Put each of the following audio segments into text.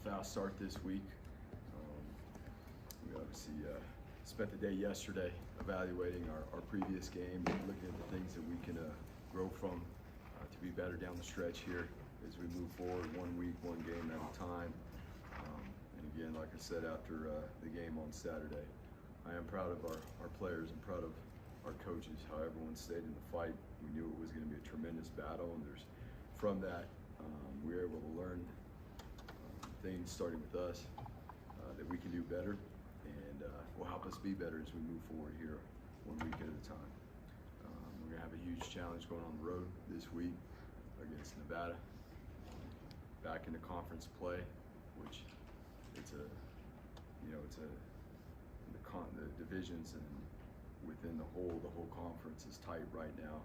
fast start this week. We obviously spent the day yesterday evaluating our previous game, looking at the things that we can grow from to be better down the stretch here as we move forward, 1 week, 1 game at a time. And again, like I said after the game on Saturday, I am proud of our players and proud of our coaches, how everyone stayed in the fight. We knew it was going to be a tremendous battle, and from that, we were able to learn things starting with us that we can do better, and will help us be better as we move forward here 1 week at a time. We're going to have a huge challenge going on the road this week against Nevada, back into conference play, which the divisions and within the whole conference is tight right now.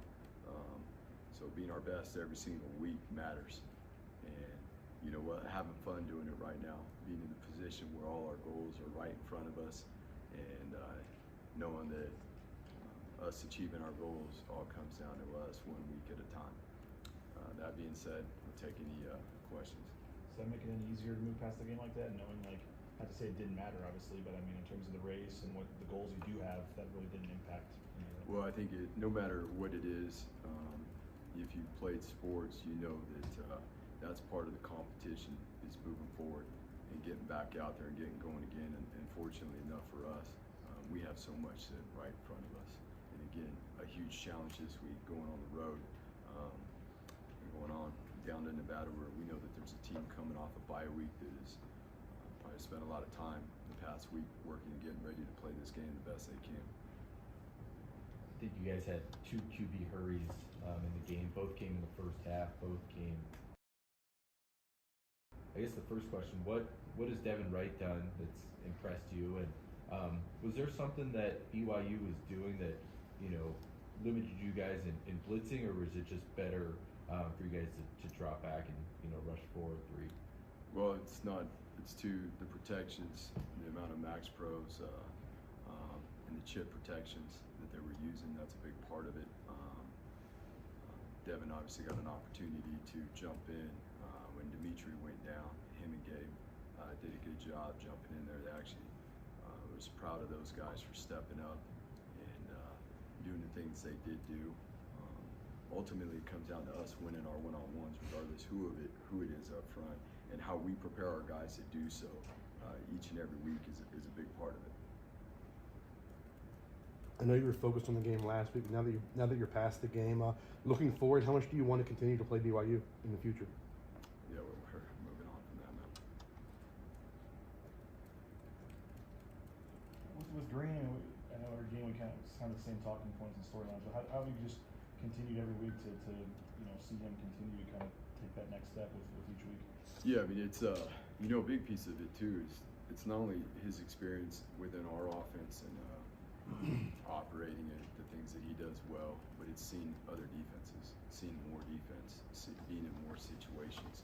So being our best every single week matters, and you know what, having fun doing it right now, being in the position where all our goals are right in front of us, and knowing that us achieving our goals all comes down to us 1 week at a time. That being said, we'll take any questions. Does that make it any easier to move past a game like that, knowing, like, not to say it didn't matter, obviously, but I mean, in terms of the race and what the goals you do have, that really didn't impact anything? Well, I think no matter what it is, if you've played sports, you know that that's part of the competition, is moving forward and getting back out there and getting going again. And fortunately enough for us, we have so much right in front of us. And again, a huge challenge this week going on the road, going on down to Nevada, where we know that there's a team coming off a bye week that has probably spent a lot of time the past week working and getting ready to play this game the best they can. I think you guys had 2 QB hurries in the game. Both came in the first half. Both came. I guess the first question: What has Devin Wright done that's impressed you? And was there something that BYU was doing that limited you guys in blitzing, or was it just better for you guys to drop back and rush 4 or 3? Well, it's not. It's the protections, the amount of max pros, and the chip protections that they were using. That's a big part of it. Devin obviously got an opportunity to jump in when Dimitri went down. Him and Gabe did a good job jumping in there. They actually was proud of those guys for stepping up and doing the things they did do. Ultimately, it comes down to us winning our one-on-ones, regardless who it is up front, and how we prepare our guys to do so each and every week is a big part of it. I know you were focused on the game last week, but now that you're past the game, looking forward, how much do you want to continue to play BYU in the future? Yeah, we're moving on from that now. With Green, I know our game, we kind of the same talking points and storylines, but how have you just continued every week to see him continue to kind of take that next step with each week? Yeah, I mean, it's a big piece of it too is it's not only his experience within our offense and operating it, the things that he does well, but it's seeing other defenses, seeing more defense, being in more situations.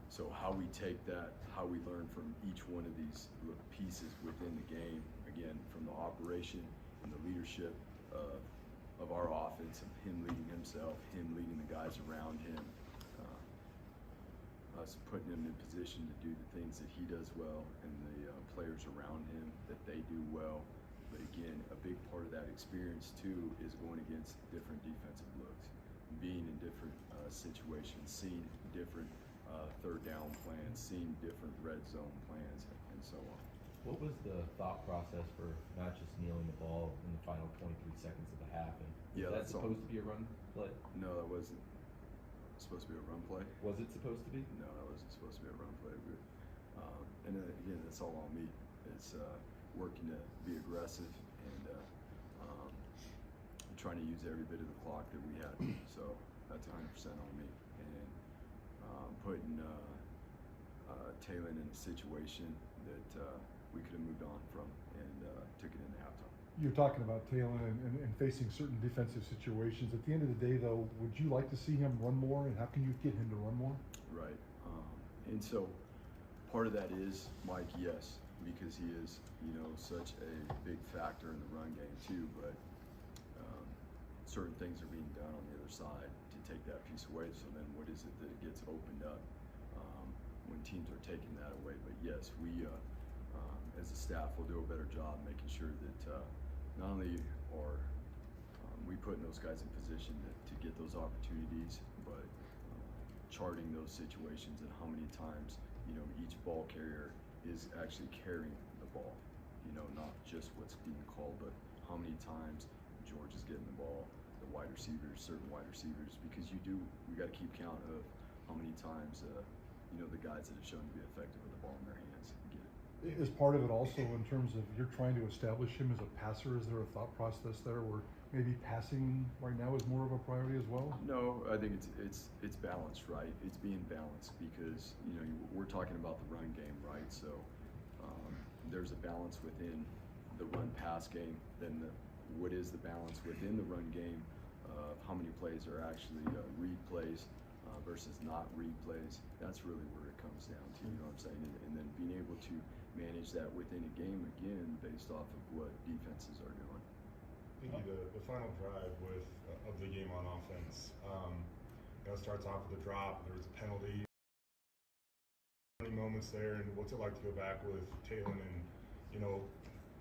So how we take that, how we learn from each one of these little pieces within the game, again, from the operation and the leadership of our offense, of him leading himself, him leading the guys around him, us putting him in position to do the things that he does well, and the players around him that they do well. But again, a big part of that experience too is going against different defensive looks, being in different situations, seeing different third down plans, seeing different red zone plans, and so on. What was the thought process for not just kneeling the ball in the final 23 seconds of the half? And was that supposed to be a run play? No, that wasn't supposed to be a run play. Was it supposed to be? No, that wasn't supposed to be a run play. And then again, that's all on me. It's working to be aggressive and trying to use every bit of the clock that we had. So that's 100% on me. And putting Taylor in a situation that we could have moved on from and took it into halftime. You're talking about Taylor and facing certain defensive situations. At the end of the day, though, would you like to see him run more, and how can you get him to run more? Right. And so part of that is Mike, yes, because he is, such a big factor in the run game too, but certain things are being done on the other side to take that piece away. So then what is it that gets opened up when when teams are taking that away. But yes, we as a staff will do a better job making sure that not only are we putting those guys in position to get those opportunities, but charting those situations and how many times each ball carrier is actually carrying the ball. Not just what's being called, but how many times George is getting the ball, the wide receivers, certain wide receivers, because we got to keep count of how many times the guys that have shown to be effective with the ball in their hands get it. Is part of it also in terms of you're trying to establish him as a passer? Is there a thought process there where maybe passing right now is more of a priority as well? No, I think it's balanced, right? It's being balanced because we're talking about the run game, right? So there's a balance within the run pass game. Then what is the balance within the run game of how many plays are actually read plays versus not read plays? That's really where it comes down to. You know what I'm saying? And then being able to manage that within a game again based off of what defenses are doing. The final drive of the game on offense, starts off with a drop. There was a penalty. Many moments there, and what's it like to go back with Talon and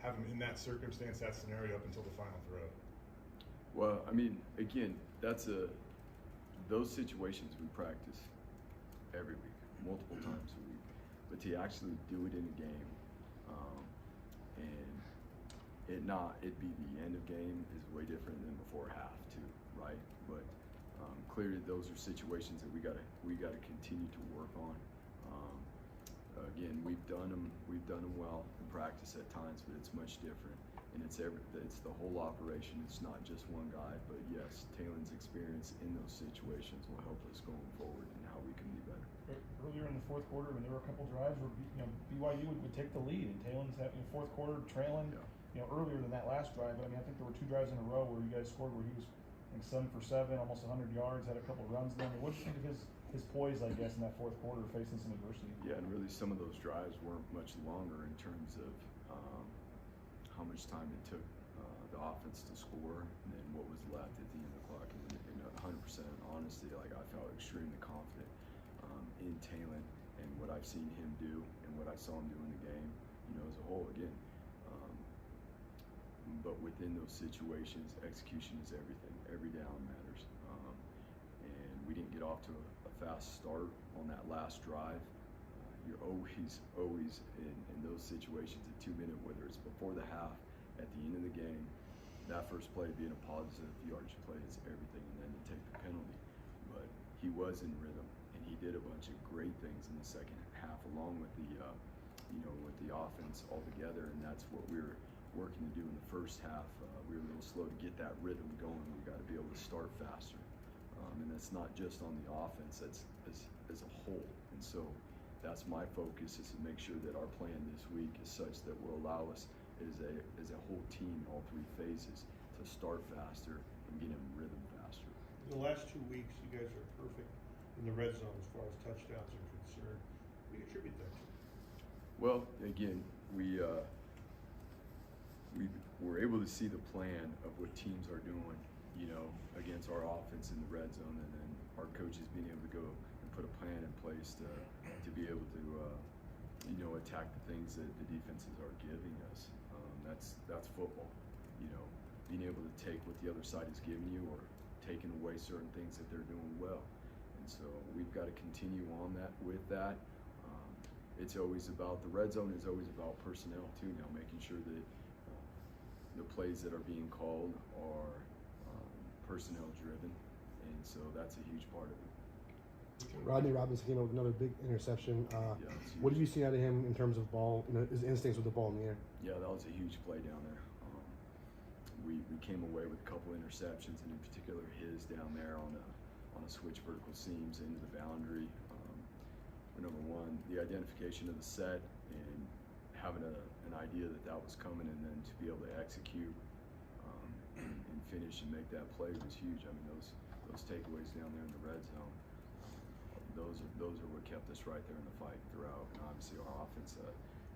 have him in that circumstance, that scenario up until the final throw? Well, I mean, again, those situations we practice every week, multiple times a week, but to actually do it in a game and it be the end of game is way different than before half too, right? But clearly those are situations that we gotta continue to work on. Again, we've done them well in practice at times, but it's much different, and it's the whole operation. It's not just one guy, but yes, Talon's experience in those situations will help us going forward and how we can be better. Earlier in the fourth quarter, there were a couple drives where BYU would take the lead, and Talon's having fourth quarter trailing. Yeah. Earlier than that last drive, but I think there were 2 drives in a row where you guys scored where he was 7 for 7, almost 100 yards, had a couple of runs in there. What do you think of his poise, I guess, in that fourth quarter, facing some adversity? Yeah, and really some of those drives weren't much longer in terms of how much time it took the offense to score, and then what was left at the end of the clock. And 100% honesty, like I felt extremely confident in Talon and what I've seen him do and what I saw him do in the game, as a whole. Again. But within those situations, execution is everything. Every down matters. And we didn't get off to a fast start on that last drive. You're always in those situations at 2 minute, whether it's before the half, at the end of the game, that first play being a positive yardage play is everything, and then to take the penalty. But he was in rhythm, and he did a bunch of great things in the second half, along with the offense altogether, and that's what we were working to do in the first half. We were a little slow to get that rhythm going. We got to be able to start faster, and that's not just on the offense. That's as a whole. And so that's my focus, is to make sure that our plan this week is such that will allow us as a whole team, all 3 phases, to start faster and get in rhythm faster. The last 2 weeks, you guys are perfect in the red zone as far as touchdowns are concerned. What do you attribute that to? Well, again, we were able to see the plan of what teams are doing, against our offense in the red zone, and then our coaches being able to go and put a plan in place to be able to, attack the things that the defenses are giving us. That's football, being able to take what the other side is giving you or taking away certain things that they're doing well. And so we've got to continue on with that. It's always about, the red zone is always about personnel too now, making sure that the plays that are being called are personnel driven, and so that's a huge part of it. Rodney Robinson came up with another big interception. What did you see out of him in terms of ball, his instincts with the ball in the air? Yeah, that was a huge play down there. We came away with a couple interceptions, and in particular his down there on a switch vertical seams into the boundary. Number one, the identification of the set and having an idea that was coming, and then to be able to execute and finish and make that play was huge. I mean, those takeaways down there in the red zone, those are what kept us right there in the fight throughout. And obviously our offense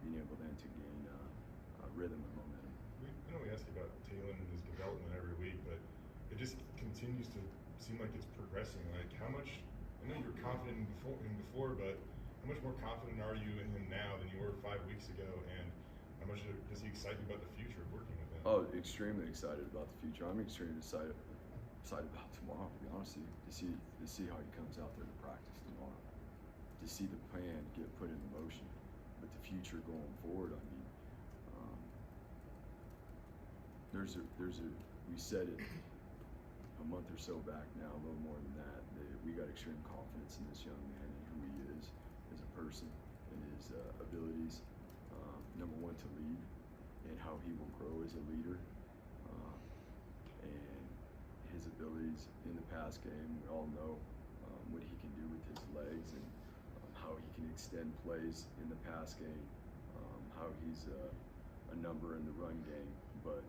being able then to gain rhythm and momentum. I know we ask you about Talon and his development every week, but it just continues to seem like it's progressing. Like, how much? I know you were confident in before, but how much more confident are you in him now than you were 5 weeks ago? And how much does he excite you about the future of working with him? Oh, extremely excited about the future. I'm extremely excited about tomorrow, to be honest with you, to see how he comes out there to practice tomorrow, to see the plan get put into motion. But the future going forward, I mean, we said it a month or so back now, a little more than that we got extreme confidence in this young man and who he is as a person and his abilities, number one, to lead, and how he will grow as a leader, and his abilities in the pass game. We all know what he can do with his legs and how he can extend plays in the pass game, how he's a number in the run game. But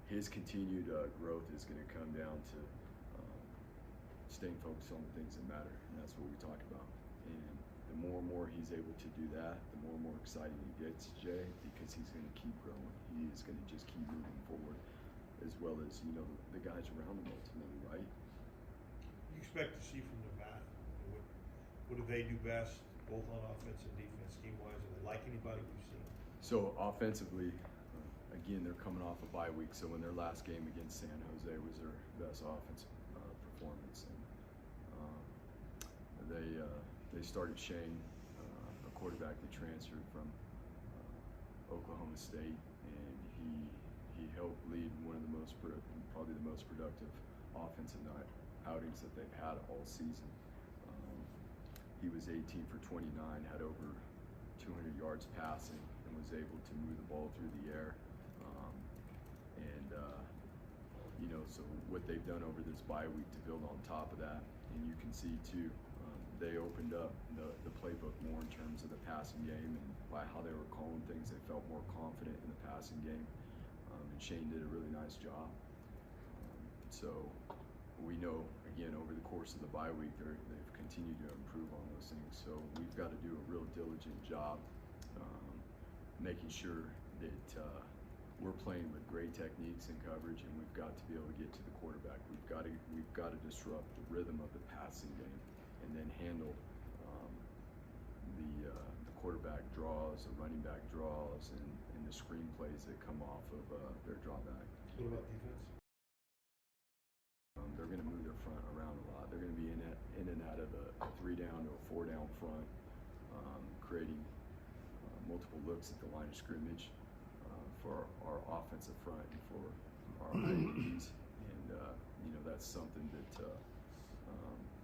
his continued growth is going to come down to staying focused on the things that matter, and that's what we talk about. And the more and more he's able to do that, the more and more exciting he gets, Jay, because he's going to keep growing. He is going to just keep moving forward, as well as, you know, the guys around him ultimately, right? You expect to see from Nevada? What do they do best, both on offense and defense, scheme-wise? Are they like anybody we've seen? So offensively, again, they're coming off a bye week, so in their last game against San Jose was their best offensive performance. And they started Shane, a quarterback that transferred from Oklahoma State, and he helped lead one of the probably the most productive offensive outings that they've had all season. He was 18 for 29, had over 200 yards passing, and was able to move the ball through the air. You know, so what they've done over this bye week to build on top of that, and you can see too, they opened up the playbook more in terms of the passing game, and by how they were calling things, they felt more confident in the passing game. And Shane did a really nice job. So we know, again, over the course of the bye week, they've continued to improve on those things. So we've got to do a real diligent job making sure that we're playing with great techniques and coverage, and we've got to be able to get to the quarterback. We've got to disrupt the rhythm of the passing game, and then handle the quarterback draws, the running back draws, and the screen plays that come off of their drawback. What about defense? They're going to move their front around a lot. They're going to be in and out of a 3-down to a 4-down front, creating multiple looks at the line of scrimmage for our offensive front and for our IDs. And you know, that's something that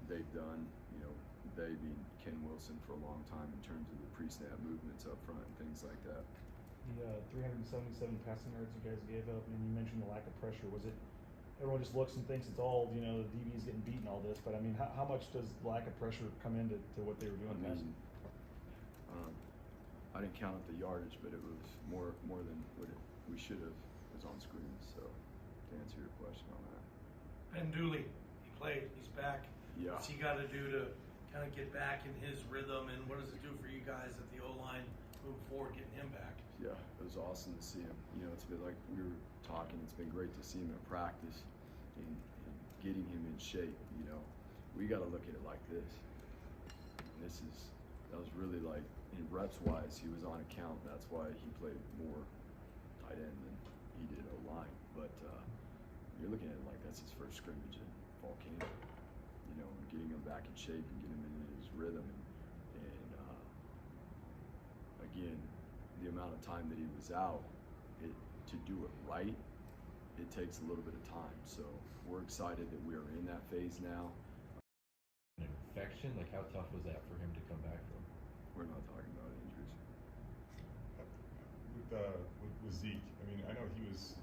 they've done. You know, they being Ken Wilson for a long time in terms of the pre-snap movements up front and things like that. The 377 passing yards you guys gave up, and you mentioned the lack of pressure. Was it? Everyone just looks and thinks it's all, you know, the DB's getting beaten, all this. But I mean, how much does lack of pressure come into what they were doing? I didn't count up the yardage, but it was more than what we should have was on screen. So to answer your question on that. Ben Dooley, he played, he's back. Yeah. What's he got to do to kind of get back in his rhythm, and what does it do for you guys at the O-line moving forward, getting him back? Yeah, it was awesome to see him. You know, it's been like we were talking, it's been great to see him at practice and getting him in shape. You know, we got to look at it like this. That was really like, in reps wise, he was on account. That's why he played more tight end than he did O-line. But you're looking at it like that's his first scrimmage in fall camp. You know, and getting him back in shape and getting him into his rhythm. And again, the amount of time that he was out, to do it right, it takes a little bit of time. So we're excited that we're in that phase now. An infection, like how tough was that for him to come back from? We're not talking about injuries. With Zeke, I mean, I know he was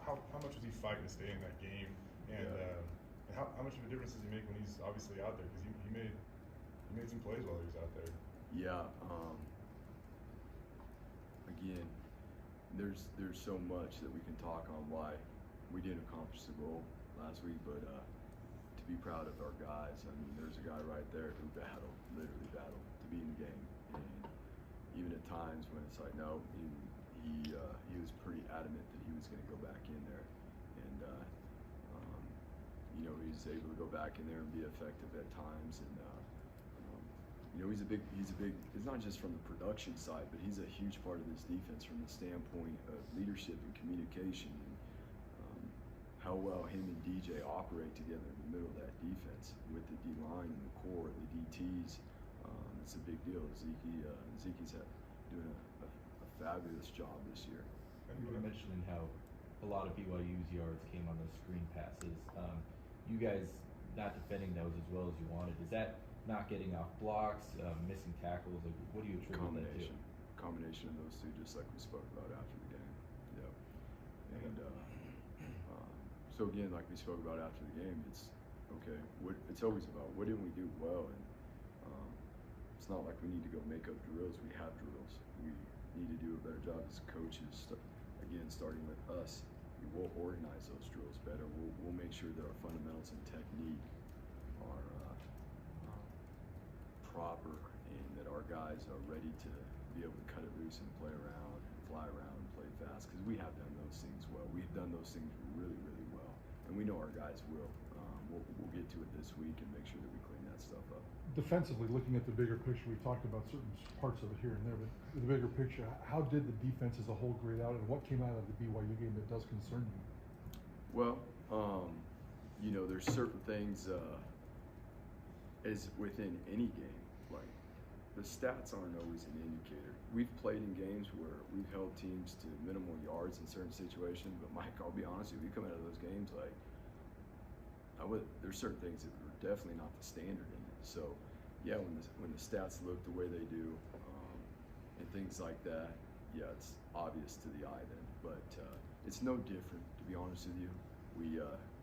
how much was he fighting to stay in that game, and how much of a difference does he make when he's obviously out there? Because he made some plays while he was out there. Yeah. Again, there's so much that we can talk on why we didn't accomplish the goal last week, but to be proud of our guys. I mean, there's a guy right there who literally battled to be in the game, and even at times when it's like, no, he was pretty adamant that he was going to go back in there, and you know, he's able to go back in there and be effective at times, and You know, he's a big, it's not just from the production side, but he's a huge part of this defense from the standpoint of leadership and communication and how well him and DJ operate together in the middle of that defense with the D-line and the core, the DTs. It's a big deal. Zeke's doing a fabulous job this year. You were mentioning how a lot of BYU's yards came on those screen passes. You guys not defending those as well as you wanted. Is that not getting off blocks, missing tackles? Like, what do you attribute that to? Combination of those two, just like we spoke about after the game. Yep. And so again, like we spoke about after the game, it's okay. It's always about what didn't we do well, and it's not like we need to go make up drills. We have drills. We need to do a better job as coaches. Again, starting with us, we will organize those drills better. We'll make sure that our fundamentals and technique are proper, and that our guys are ready to be able to cut it loose and play around, and fly around, and play fast. Because we have done those things well. We've done those things really, really well, and we know our guys will. We'll get to it this week and make sure that we clean that stuff up. Defensively, looking at the bigger picture, we talked about certain parts of it here and there, but the bigger picture, how did the defense as a whole grade out, and what came out of the BYU game that does concern you? Well, you know, there's certain things as within any game, like the stats aren't always an indicator. We've played in games where we've held teams to minimal yards in certain situations, but Mike, I'll be honest with you, we come out of those games like, there's certain things that are definitely not the standard in it. So, yeah, when the stats look the way they do, and things like that, yeah, it's obvious to the eye then. But it's no different, to be honest with you.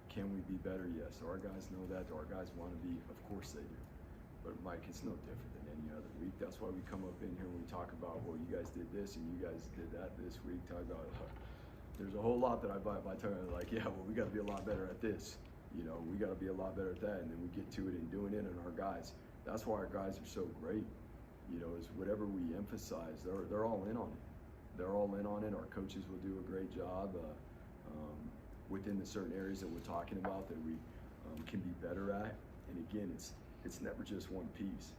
Can we be better? Yes. Do our guys know that? Do our guys want to be? Of course they do. But Mike, it's no different than any other week. That's why we come up in here and we talk about, well, you guys did this and you guys did that this week. Talk about there's a whole lot that I buy by telling like, yeah, well, we got to be a lot better at this. You know, we got to be a lot better at that, and then we get to it and doing it, and our guys. That's why our guys are so great. You know, is whatever we emphasize, they're all in on it. They're all in on it. Our coaches will do a great job within the certain areas that we're talking about that we can be better at. And again, it's never just one piece.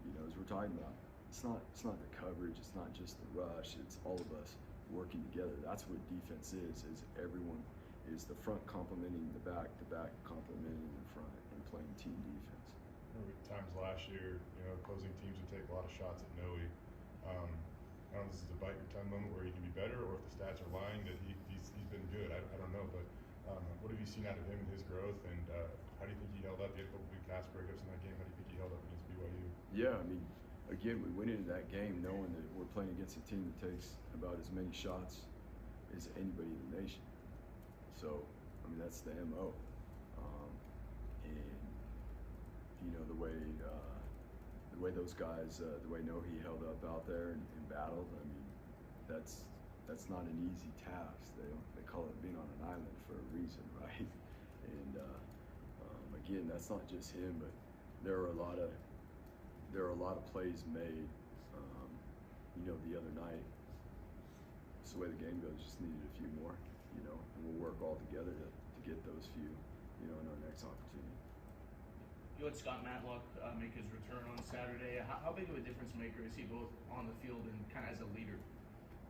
You know, as we're talking about, it's not the coverage. It's not just the rush. It's all of us working together. That's what defense is everyone. Is the front complementing the back complementing the front, and playing team defense. There were times last year, you know, opposing teams would take a lot of shots at Noe. I don't know if this is a bite your tongue moment where he can be better, or if the stats are lying that he's been good. I don't know, but what have you seen out of him and his growth, and how do you think he held up? He had a couple big pass breakups in that game. How do you think he held up against BYU? Yeah, I mean, again, we went into that game knowing that we're playing against a team that takes about as many shots as anybody in the nation. So, I mean, that's the MO. And, you know, the way those guys, the way he held up out there and battled, I mean, that's not an easy task. They call it being on an island for a reason, right? And, again, that's not just him, but there are a lot of plays made, you know, the other night. It's the way the game goes, just needed a few more. You know, and we'll work all together to get those few, you know, in our next opportunity. You had Scott Matlock make his return on Saturday. How big of a difference maker is he both on the field and kind of as a leader?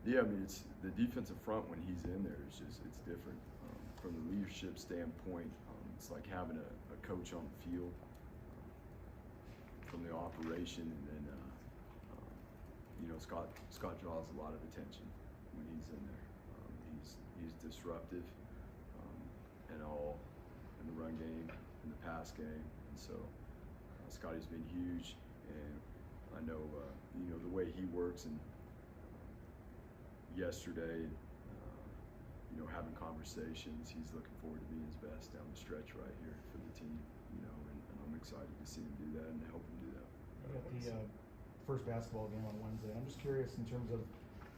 Yeah, I mean, it's the defensive front when he's in there. It's different from the leadership standpoint. It's like having a coach on the field from the operation, and then you know, Scott draws a lot of attention when he's in there. He's disruptive in the run game, in the pass game, and so Scotty's been huge. And I know you know the way he works, and yesterday, you know, having conversations, he's looking forward to being his best down the stretch right here for the team. You know, and I'm excited to see him do that and to help him do that. You got the first basketball game on Wednesday. I'm just curious in terms of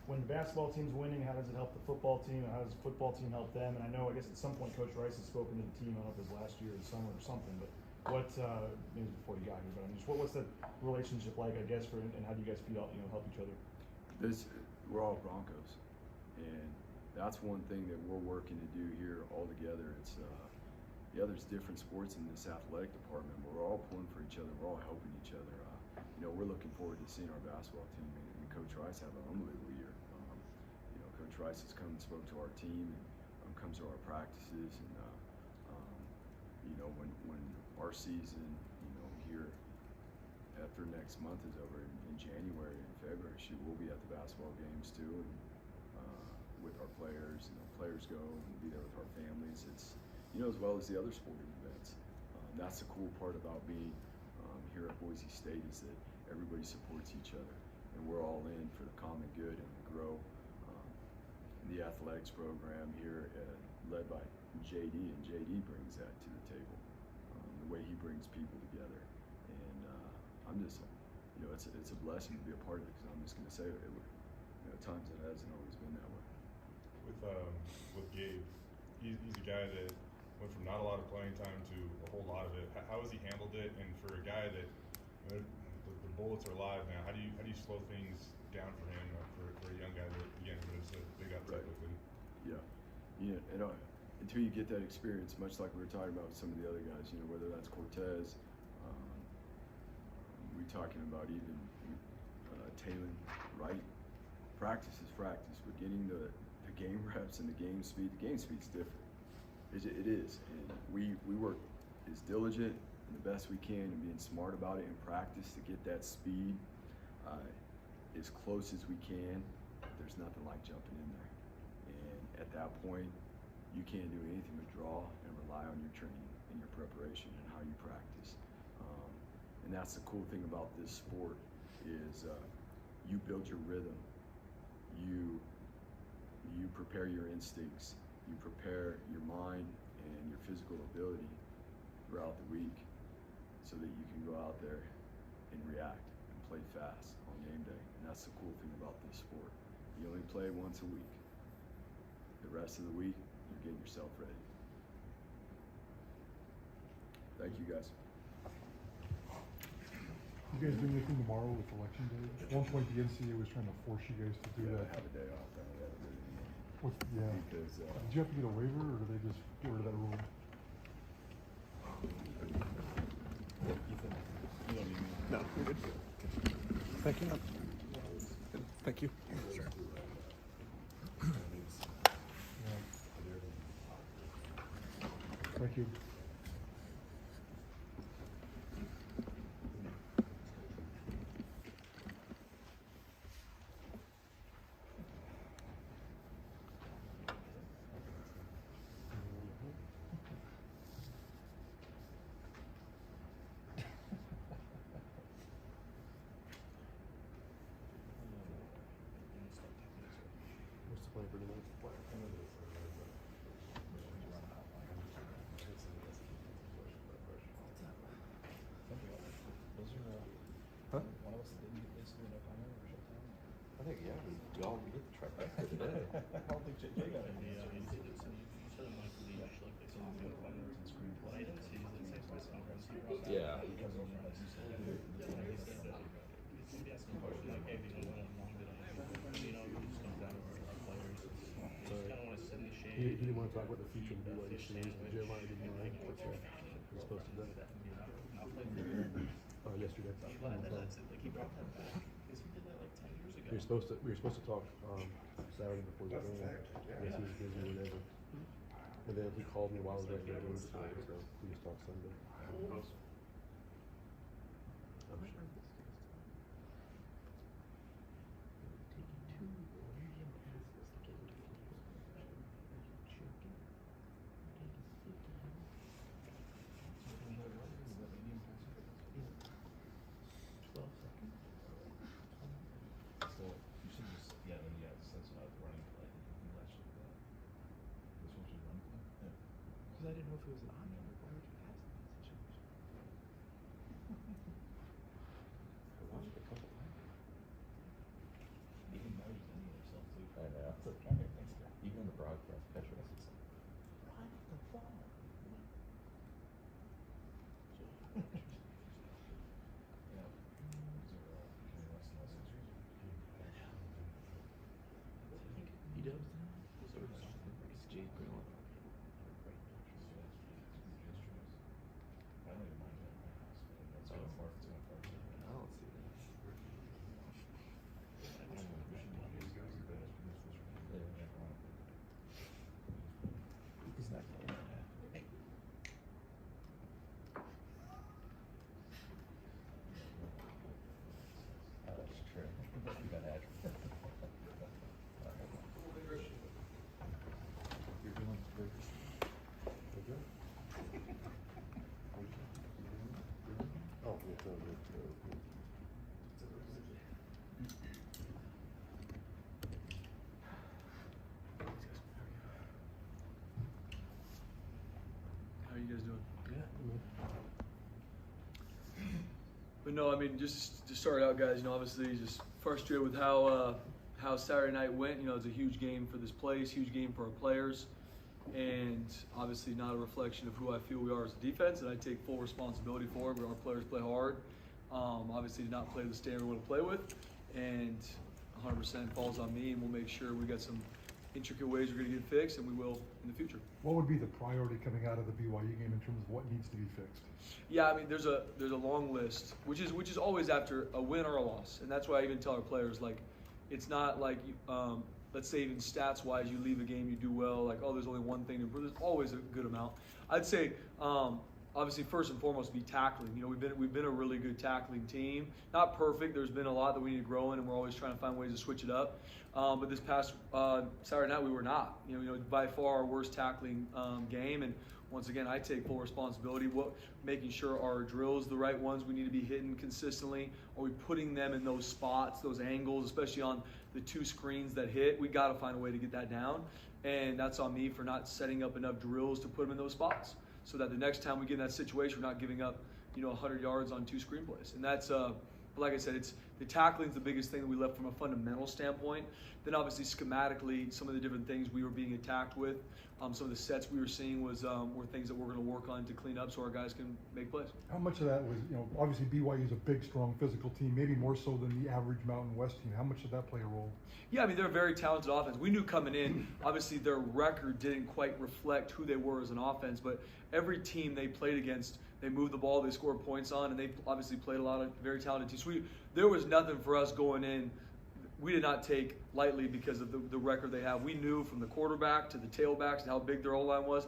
when the basketball team's winning, how does it help the football team, and how does the football team help them? And I know, I guess at some point, Coach Rice has spoken to the team. I don't know if it was last year or the summer or something, but what, maybe before you got here, but I mean, just what's the relationship like, I guess, and how do you guys feel, you know, help each other? We're all Broncos, and that's one thing that we're working to do here all together. It's yeah, there's different sports in this athletic department, but we're all pulling for each other. We're all helping each other. we're looking forward to seeing our basketball team and Coach Rice have an unbelievable year. Coach Rice has come and spoke to our team and comes to our practices, and when our season, here after next month is over in January and February, she will be at the basketball games too, and with our players, players go and be there with our families. It's as well as the other sporting events. That's the cool part about being here at Boise State, is that everybody supports each other, and we're all in for the common good and to grow. The athletics program here, led by JD, and JD brings that to the table. The way he brings people together, and I'm just, it's a blessing to be a part of it. Because I'm just going to say, at times it hasn't always been that way. With Gabe, he's a guy that went from not a lot of playing time to a whole lot of it. How has he handled it? And for a guy that the bullets are live now, how do you slow things down for him, for a young guy that again was a big upset Right. quickly? Yeah, until you get that experience, much like we were talking about with some of the other guys, whether that's Cortez, we're talking about even Talon, right? Practice is practice, but getting the game reps and the game speed's different. It is, and we work as diligent and the best we can and being smart about it in practice to get that speed as close as we can. There's nothing like jumping in there, and at that point, you can't do anything but draw and rely on your training and your preparation and how you practice. And that's the cool thing about this sport is you build your rhythm, you prepare your instincts, you prepare your mind and your physical ability throughout the week so that you can go out there and react and play fast on game day. And that's the cool thing about this sport. You only play once a week. The rest of the week, you're getting yourself ready. Thank you, guys. You guys doing anything tomorrow with election day? At one point, the NCAA was trying to force you guys to do We that. have a day off. Then we haven't really Yeah. because Did you have to get a waiver, or did they just get rid of that rule? No, you're good. Thank you. Thank you. Thank you. What's the plan for tonight? Huh? One of us that didn't get basically no comment or shut down. I think, yeah, we all get the trifecta today. I don't think JJ got any. Yeah. Because of, like you said, He didn't want to talk about the future of the BYU series, but Jeremiah didn't mind. That's right. He was supposed to do that. Yesterday. We were supposed to talk Saturday before the game. I guess he was busy or whatever. And then he called me while I was right there doing so we just talked Sunday. I'm sure. I didn't know if it was an option. Why would you pass in that situation? I watched it a couple times. Even though he's in himself too. I know. It's like, okay, thanks, guy. Even on the broadcast, Petra was just like, Run the ball. He does. So does Jade Greenland. I don't even mind that in my house. It's going far. It's going far. I don't see it. no, I mean, just to start out, guys, obviously just frustrated with how Saturday night went. It's a huge game for this place, huge game for our players, and obviously not a reflection of who I feel we are as a defense, and I take full responsibility for it, but our players play hard. Obviously did not play to the standard we want to play with, and 100% falls on me, and we'll make sure we got some intricate ways we're going to get fixed, and we will in the future. What would be the priority coming out of the BYU game in terms of what needs to be fixed? Yeah, I mean, there's a long list, which is always after a win or a loss, and that's why I even tell our players, like, it's not like let's say even stats wise, you leave a game, you do well, like, oh, there's only one thing to improve. There's always a good amount. I'd say obviously first and foremost be tackling. We've been a really good tackling team. Not perfect. There's been a lot that we need to grow in, and we're always trying to find ways to switch it up. But this past Saturday night we were not. By far our worst tackling game, and once again I take full responsibility. Making sure our drills, the right ones, we need to be hitting consistently. Are we putting them in those spots, those angles, especially on the 2 screens that hit? We got to find a way to get that down, and that's on me for not setting up enough drills to put them in those spots, so that the next time we get in that situation, we're not giving up, 100 yards on 2 screenplays. And that's, like I said, it's the tackling's the biggest thing that we left from a fundamental standpoint. Then obviously schematically, some of the different things we were being attacked with, some of the sets we were seeing were things that we're going to work on to clean up so our guys can make plays. How much of that was, obviously BYU is a big, strong, physical team, maybe more so than the average Mountain West team. How much did that play a role? Yeah, I mean, they're a very talented offense. We knew coming in, obviously their record didn't quite reflect who they were as an offense, but every team they played against, they moved the ball, they scored points on, and they obviously played a lot of very talented teams. There was nothing for us going in. We did not take lightly because of the record they have. We knew from the quarterback to the tailbacks and how big their O-line was,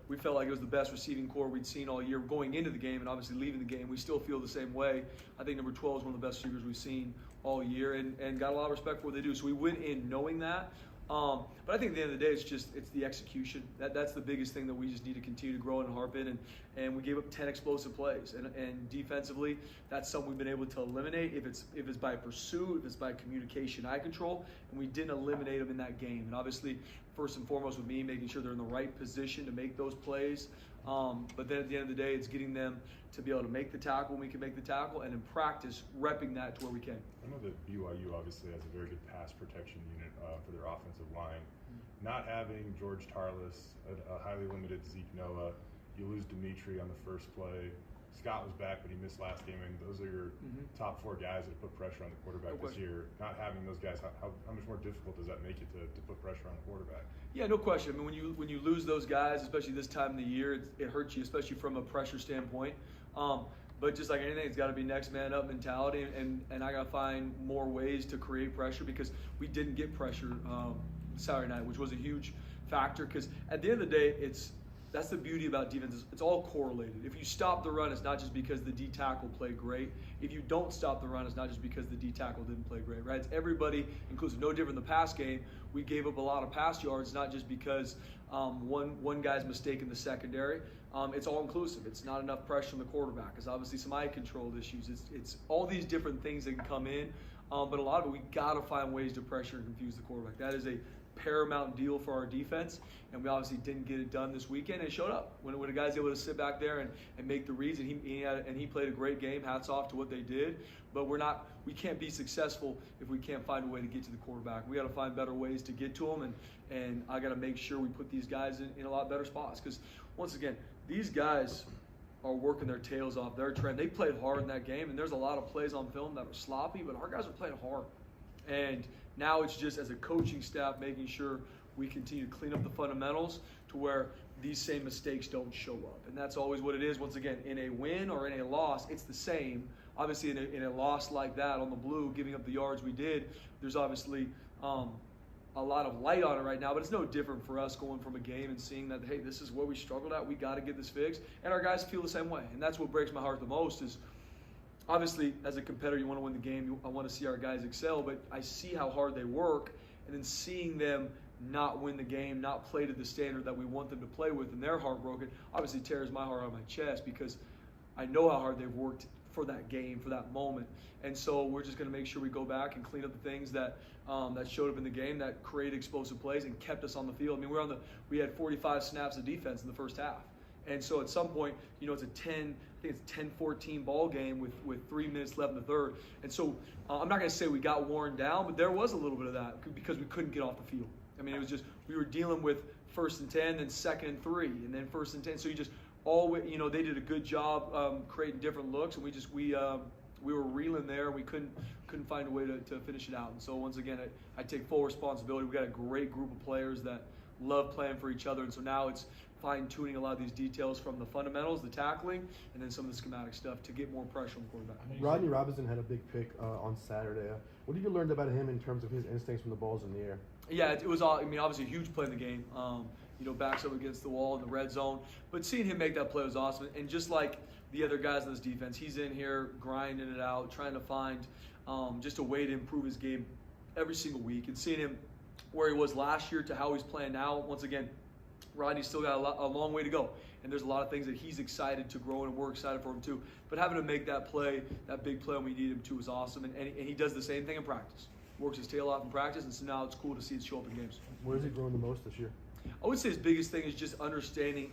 we felt like it was the best receiving core we'd seen all year going into the game, and obviously leaving the game. We still feel the same way. I think number 12 is one of the best receivers we've seen all year, and got a lot of respect for what they do. So we went in knowing that. But I think at the end of the day, it's the execution. That's the biggest thing that we just need to continue to grow and harp in. And we gave up 10 explosive plays. And defensively, that's something we've been able to eliminate if it's by pursuit, if it's by communication, eye control. And we didn't eliminate them in that game. And obviously, first and foremost with me, making sure they're in the right position to make those plays. But then at the end of the day, it's getting them to be able to make the tackle when we can make the tackle, and in practice, repping that to where we can. I know that BYU obviously has a very good pass protection unit for their offensive line. Not having George Tarlas, a highly limited Zeke Noah, you lose Dimitri on the first play. Scott was back, but he missed last game, and those are your top 4 guys that put pressure on the quarterback this year. Not having those guys, how much more difficult does that make it to put pressure on the quarterback? Yeah, no question. I mean, when you lose those guys, especially this time of the year, it hurts you, especially from a pressure standpoint. But just like anything, it's got to be next man up mentality, and I got to find more ways to create pressure, because we didn't get pressure Saturday night, which was a huge factor. Because at the end of the day, that's the beauty about defense. It's all correlated. If you stop the run, it's not just because the D tackle played great. If you don't stop the run, it's not just because the D tackle didn't play great, right? It's everybody inclusive. No different in the pass game. We gave up a lot of pass yards, not just because one guy's mistake in the secondary. It's all inclusive. It's not enough pressure on the quarterback. It's obviously some eye control issues. It's all these different things that can come in. But a lot of it, we got to find ways to pressure and confuse the quarterback. That is a paramount deal for our defense, and we obviously didn't get it done this weekend. It showed up when a guy's able to sit back there and make the reads, and he played a great game. Hats off to what they did. But we can't be successful if we can't find a way to get to the quarterback. We got to find better ways to get to him, and I got to make sure we put these guys in a lot better spots, because once again, these guys are working their tails off. Their trend. They played hard in that game, and there's a lot of plays on film that were sloppy, but our guys are playing hard. And now it's just as a coaching staff making sure we continue to clean up the fundamentals to where these same mistakes don't show up. And that's always what it is. Once again, in a win or in a loss, it's the same. Obviously, in a loss like that on the blue, giving up the yards we did, there's obviously a lot of light on it right now, but it's no different for us going from a game and seeing that, hey, this is where we struggled at. We got to get this fixed. And our guys feel the same way. And that's what breaks my heart the most is, obviously, as a competitor, you want to win the game. I want to see our guys excel, but I see how hard they work, and then seeing them not win the game, not play to the standard that we want them to play with, and they're heartbroken, obviously tears my heart out of my chest, because I know how hard they've worked for that game, for that moment. And so we're just going to make sure we go back and clean up the things that showed up in the game that created explosive plays and kept us on the field. I mean, we had 45 snaps of defense in the first half. And so at some point, it's a 10-14 ball game with 3 minutes left in the third. And so I'm not going to say we got worn down, but there was a little bit of that because we couldn't get off the field. I mean, it was just we were dealing with 1st and 10, then 2nd and 3, and then 1st and 10. So you just always, they did a good job creating different looks, and we were reeling there. We couldn't find a way to finish it out. And so once again, I take full responsibility. We got a great group of players that love playing for each other, and so now it's fine-tuning a lot of these details from the fundamentals, the tackling, and then some of the schematic stuff to get more pressure on the quarterback. Rodney Robinson had a big pick on Saturday. What have you learned about him in terms of his instincts when the ball's in the air? Yeah, it was all. I mean, obviously a huge play in the game. Backs up against the wall in the red zone. But seeing him make that play was awesome. And just like the other guys in this defense, he's in here grinding it out, trying to find just a way to improve his game every single week. And seeing him where he was last year to how he's playing now, once again, Rodney's still got a long way to go. And there's a lot of things that he's excited to grow in, and we're excited for him too. But having to make that play, that big play when we need him to, was awesome. And he does the same thing in practice. Works his tail off in practice, and so now it's cool to see it show up in games. Where is he growing the most this year? I would say his biggest thing is just understanding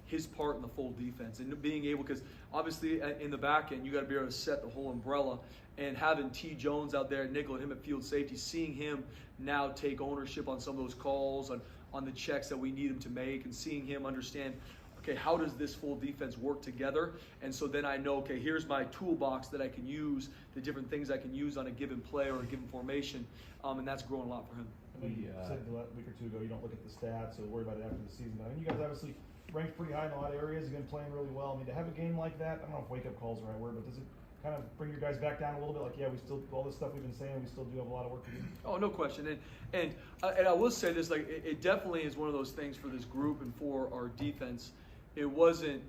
his part in the full defense and being able, because obviously in the back end, you got to be able to set the whole umbrella, and having T. Jones out there at nickel and him at field safety, seeing him now take ownership on some of those calls, on the checks that we need him to make, and seeing him understand, okay, how does this full defense work together? And so then I know, okay, here's my toolbox that I can use, the different things I can use on a given play or a given formation, and that's growing a lot for him. I know you said a week or two ago you don't look at the stats or worry about it after the season. But I mean, you guys obviously ranked pretty high in a lot of areas. You've been playing really well. I mean, to have a game like that, I don't know if wake-up call is the right word, but does it kind of bring your guys back down a little bit? Like, yeah, we still, all this stuff we've been saying, we still do have a lot of work to do. Oh, no question. And I will say this, like, it definitely is one of those things for this group and for our defense. It wasn't,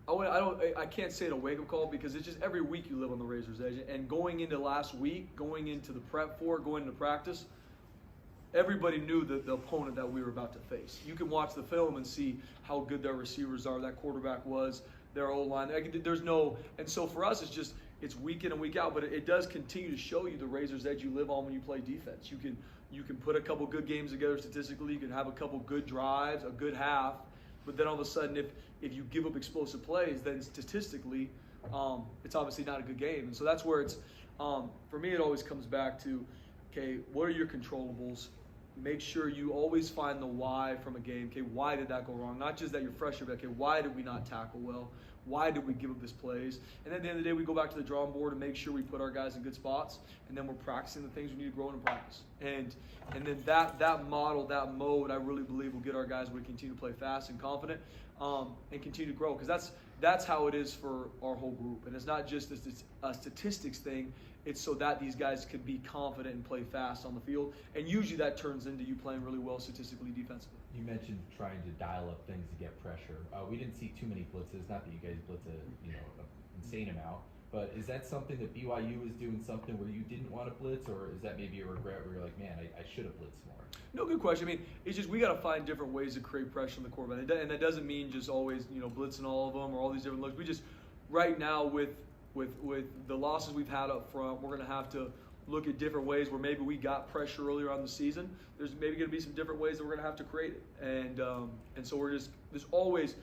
I can't say it a wake-up call, because it's just every week you live on the razor's edge. And going into last week, going into the prep for, going into practice, everybody knew the opponent that we were about to face. You can watch the film and see how good their receivers are, that quarterback was, their O-line. There's no, and so for us, it's week in and week out, but it does continue to show you the razor's edge you live on when you play defense. You can put a couple good games together statistically. You can have a couple good drives, a good half, but then all of a sudden, if you give up explosive plays, then statistically, it's obviously not a good game. And so that's where it's, for me, it always comes back to, okay, what are your controllables? Make sure you always find the why from a game. Okay, why did that go wrong? Not just that you're frustrated, but okay, why did we not tackle well? Why did we give up this plays? And at the end of the day, we go back to the drawing board and make sure we put our guys in good spots, and then we're practicing the things we need to grow in practice. And then that model, that mode, I really believe will get our guys to continue to play fast and confident, and continue to grow, because that's how it is for our whole group. And it's not just a statistics thing. It's so that these guys can be confident and play fast on the field. And usually that turns into you playing really well statistically defensively. You mentioned trying to dial up things to get pressure. We didn't see too many blitzes. Not that you guys blitz an insane amount. But is that something that BYU is doing, something where you didn't want to blitz, or is that maybe a regret where you're like, man, I should have blitzed more? No, good question. I mean, it's just we got to find different ways to create pressure on the quarterback, and that doesn't mean just always blitzing all of them or all these different looks. We just right now with the losses we've had up front, we're going to have to look at different ways where maybe we got pressure earlier on the season. There's maybe going to be some different ways that we're going to have to create it, and so there's always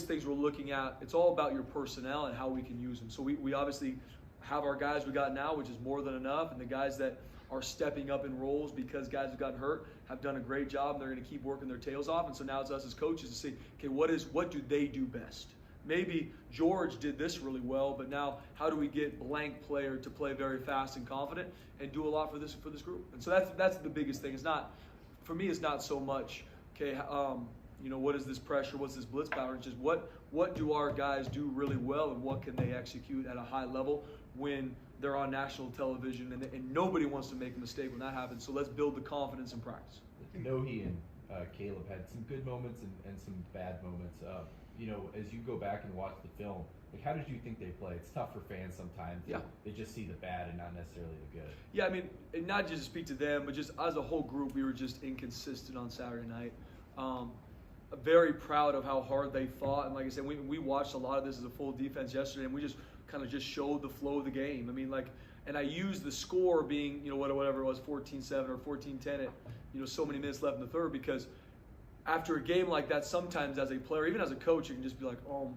things we're looking at. It's all about your personnel and how we can use them. So we obviously have our guys we got now, which is more than enough, and the guys that are stepping up in roles because guys have gotten hurt have done a great job, and they're going to keep working their tails off. And so now it's us as coaches to see, okay, what do they do best? Maybe George did this really well, but now how do we get blank player to play very fast and confident and do a lot for this group? And so that's the biggest thing. It's not, for me, it's not so much, okay, what is this pressure? What's this blitz power? It's just what do our guys do really well, and what can they execute at a high level when they're on national television, and nobody wants to make a mistake when that happens. So let's build the confidence in practice. Nohe and Caleb had some good moments and some bad moments. As you go back and watch the film, like, how did you think they play? It's tough for fans sometimes. Yeah. They just see the bad and not necessarily the good. Yeah, I mean, and not just to speak to them, but just as a whole group, we were just inconsistent on Saturday night. Very proud of how hard they fought, and like I said, we watched a lot of this as a full defense yesterday, and we just kind of just showed the flow of the game. I mean, and I used the score being, whatever it was, 14-7 or 14-10 at, so many minutes left in the third, because after a game like that, sometimes as a player, even as a coach, you can just be like, oh,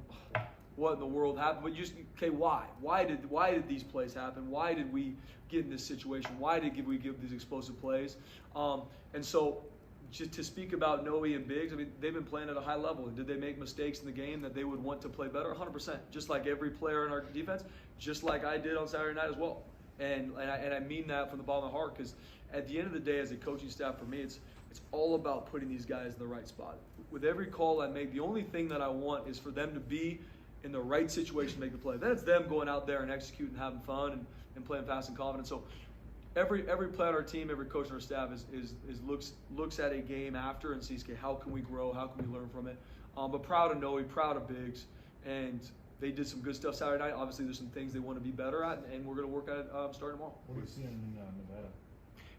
what in the world happened? But you just, okay, why? Why did these plays happen? Why did we get in this situation? Why did we give these explosive plays? And so just to speak about Noe and Biggs, I mean, they've been playing at a high level. And did they make mistakes in the game that they would want to play better? 100%. Just like every player in our defense, just like I did on Saturday night as well. And I mean that from the bottom of my heart, because at the end of the day, as a coaching staff, for me, it's all about putting these guys in the right spot. With every call I make, the only thing that I want is for them to be in the right situation to make the play. Then it's them going out there and executing, having fun, and playing fast and confident. So every player on our team, every coach on our staff looks at a game after and sees, okay, how can we grow? How can we learn from it? But proud of Noe, proud of Biggs, and they did some good stuff Saturday night. Obviously, there's some things they want to be better at, and we're going to work at it starting tomorrow. What do you see in Nevada?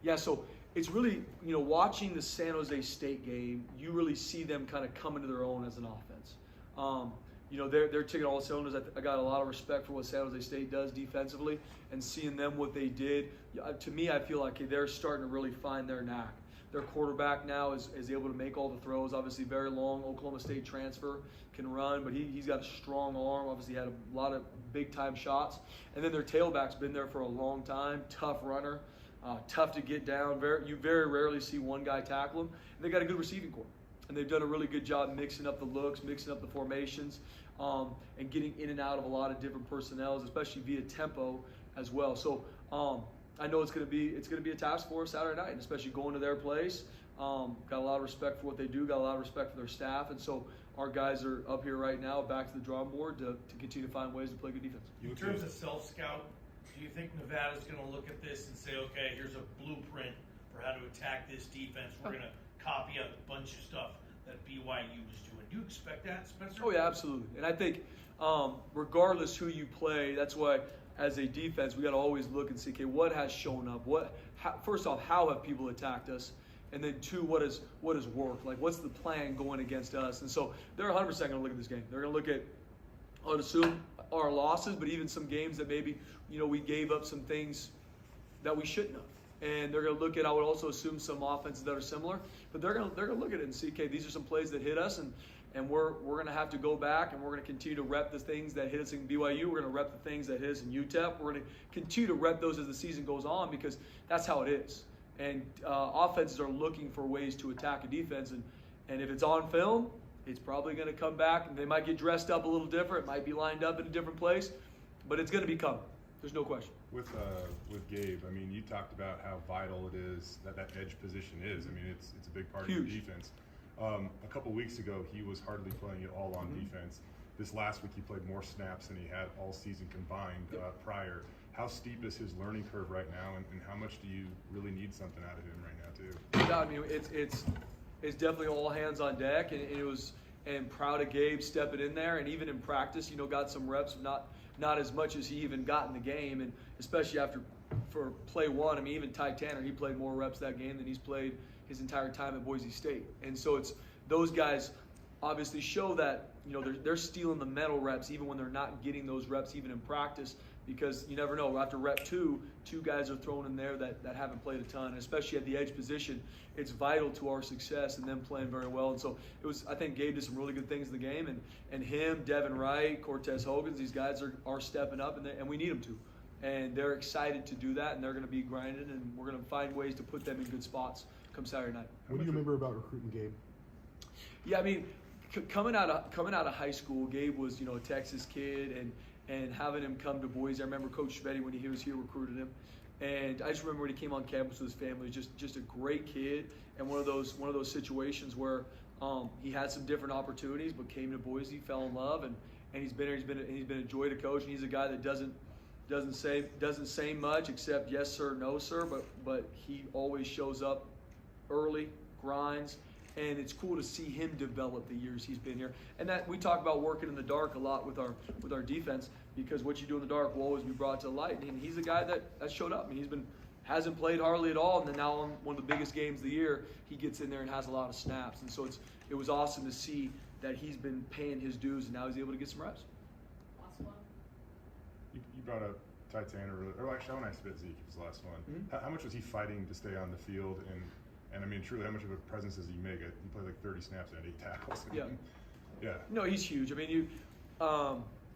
Yeah, so it's really, watching the San Jose State game, you really see them kind of come into their own as an offense. They're taking all cylinders. I got a lot of respect for what San Jose State does defensively, and seeing them what they did. To me, I feel like they're starting to really find their knack. Their quarterback now is able to make all the throws. Obviously, very long Oklahoma State transfer, can run, but he's got a strong arm. Obviously, had a lot of big-time shots. And then their tailback's been there for a long time, tough runner. Tough to get down. You very rarely see one guy tackle him. And they got a good receiving corps. And they've done a really good job mixing up the looks, mixing up the formations, and getting in and out of a lot of different personnels, especially via tempo as well. So I know it's going to be a task for us Saturday night, and especially going to their place. Got a lot of respect for what they do. Got a lot of respect for their staff, and so our guys are up here right now, back to the drawing board to continue to find ways to play good defense. In terms of self-scout, do you think Nevada's going to look at this and say, okay, here's a blueprint for how to attack this defense. We're going to copy a bunch of stuff that BYU was doing. Do you expect that, Spencer? Oh, yeah, absolutely. And I think regardless who you play, that's why as a defense, we got to always look and see, okay, what has shown up? First off, how have people attacked us? And then two, what has worked? Like, what's the plan going against us? And so they're 100% going to look at this game. They're going to look at, I would assume, our losses, but even some games that maybe, we gave up some things that we shouldn't have. And they're going to look at, I would also assume, some offenses that are similar. But they're going to look at it and see, okay, these are some plays that hit us, and we're going to have to go back, and we're going to continue to rep the things that hit us in BYU. We're going to rep the things that hit us in UTEP. We're going to continue to rep those as the season goes on, because that's how it is. And offenses are looking for ways to attack a defense. And if it's on film, it's probably going to come back, and they might get dressed up a little different. It might be lined up in a different place, but it's going to be coming. There's no question. With Gabe, I mean, you talked about how vital it is that edge position is. I mean, it's a big part Huge. of your defense. A couple weeks ago, he was hardly playing it all on defense. This last week, he played more snaps than he had all season combined prior. How steep is his learning curve right now, and how much do you really need something out of him right now, too? Yeah, I mean, it's definitely all hands on deck, and proud of Gabe stepping in there, and even in practice, got some reps, not as much as he even got in the game, and especially for play one. I mean, even Ty Tanner, he played more reps that game than he's played his entire time at Boise State, and so it's those guys obviously show that they're stealing the mental reps even when they're not getting those reps even in practice, because you never know. After rep two guys are thrown in there that haven't played a ton, and especially at the edge position. It's vital to our success and them playing very well. And so I think Gabe did some really good things in the game, and him, Devin Wright, Cortez Hogans, these guys are stepping up, and we need them to. And they're excited to do that, and they're going to be grinding, and we're going to find ways to put them in good spots come Saturday night. What do you remember about recruiting Gabe? Yeah, I mean, coming out of high school, Gabe was a Texas kid, and having him come to Boise. I remember Coach Schmetty when he was here recruited him, and I just remember when he came on campus with his family, just a great kid, and one of those situations where he had some different opportunities, but came to Boise, fell in love, and he's been a joy to coach, and he's a guy that doesn't say much except yes sir, no sir, but he always shows up early, grinds. And it's cool to see him develop the years he's been here. And that we talk about working in the dark a lot with our defense, because what you do in the dark will always be brought to light. And he's a guy that showed up. I mean, hasn't played hardly at all, and then now on one of the biggest games of the year, he gets in there and has a lot of snaps. And so it was awesome to see that he's been paying his dues, and now he's able to get some reps. Last one. You brought up Ty Tanner, or actually, I want to ask about Zeke. It was the last one. Mm-hmm. How much was he fighting to stay on the field, and And I mean, truly, how much of a presence does he make? He played like 30 snaps and had 8 tackles. Yeah. Yeah. No, he's huge. I mean,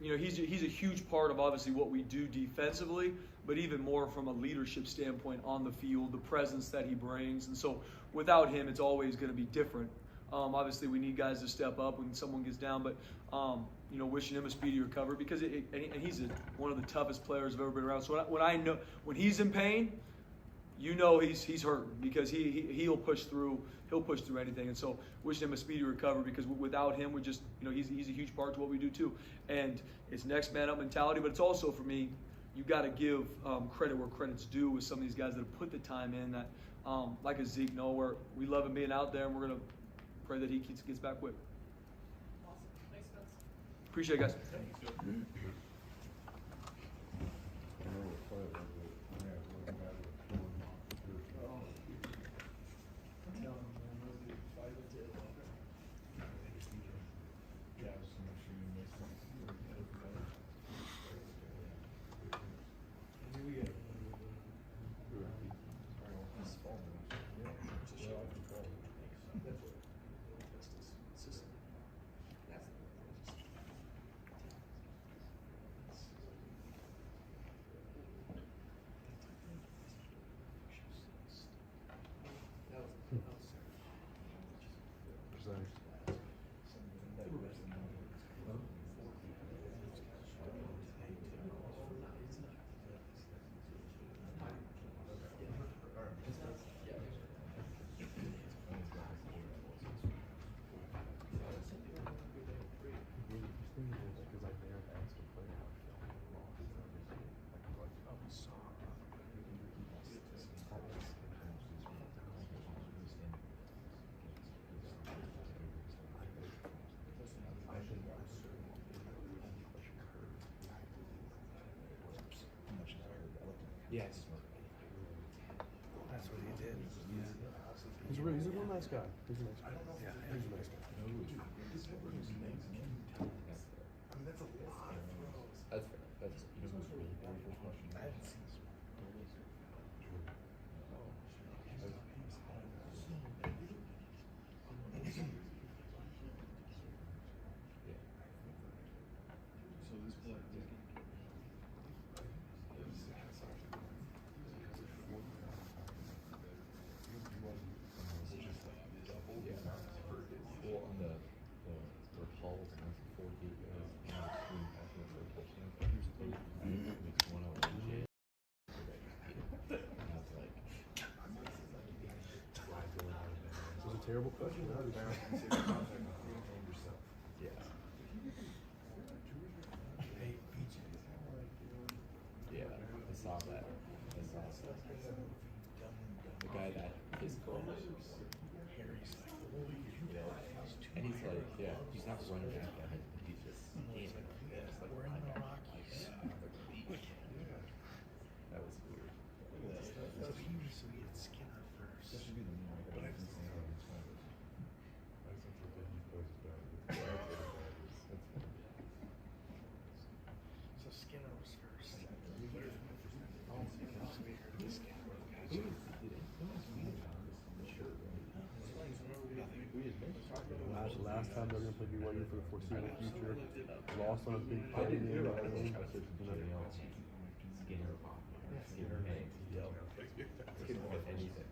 he's a huge part of obviously what we do defensively, but even more from a leadership standpoint on the field, the presence that he brings. And so without him, it's always going to be different. Obviously, we need guys to step up when someone gets down, but wishing him a speedy recovery because he's one of the toughest players I've ever been around. So when he's in pain, he's hurting because he'll push through. He'll push through anything, and so wishing him a speedy recovery because without him, we just he's a huge part to what we do too. And it's next man up mentality, but it's also for me, you got to give credit where credit's due with some of these guys that have put the time in. That like a Zeke, where we love him being out there, and we're gonna pray that he gets back quick. Awesome. Thanks, guys. Appreciate it, guys. Yes. That's what he did. He's a real nice guy. He's a nice guy. Yeah. He's a nice guy. That's a lot. That's fair. That's really very first question. I haven't seen this. Well, on the Halls and the 4 gate guys, between passing for a touchdown, makes 1 out of jail. And that's like, It was a terrible question. yeah. Yeah, I saw that. The guy that is called, and he's like, yeah, he's not running back at it, he's just aiming. Yeah, it's like, We're in the Rockies. that was weird. So he was so he had Skinner first. But I just so Skinner was first. Oh, so we heard this guy. That's the last time they're going to play BYU for the foreseeable future. Lost on a big play in the I was searching for nothing else. Skinner, Hanks, Skinner with anything.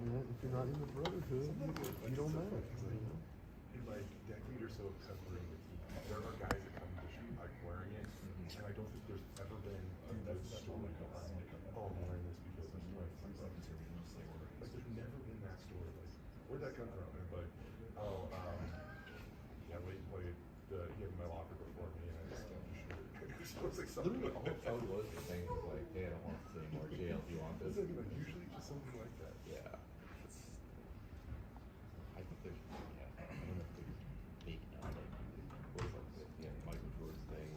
Man, if you're not in the brotherhood, you don't matter. In like decade or so of covering the team, there are guys that come to shoot like wearing it, and I don't think there's ever been a story of oh, I'm wearing this because this is my friend. Like there's never been that story. Like where'd that come from? And like yeah, Wade played he had my locker before me, and I just kept the shirt. So it's like something Literally, like all it was the thing was like, hey, I don't want this anymore. JL, do you want this? It's like usually just something like that. Yeah. I think there's, I don't know if there's big now, like, what is like the Michael Jordan thing,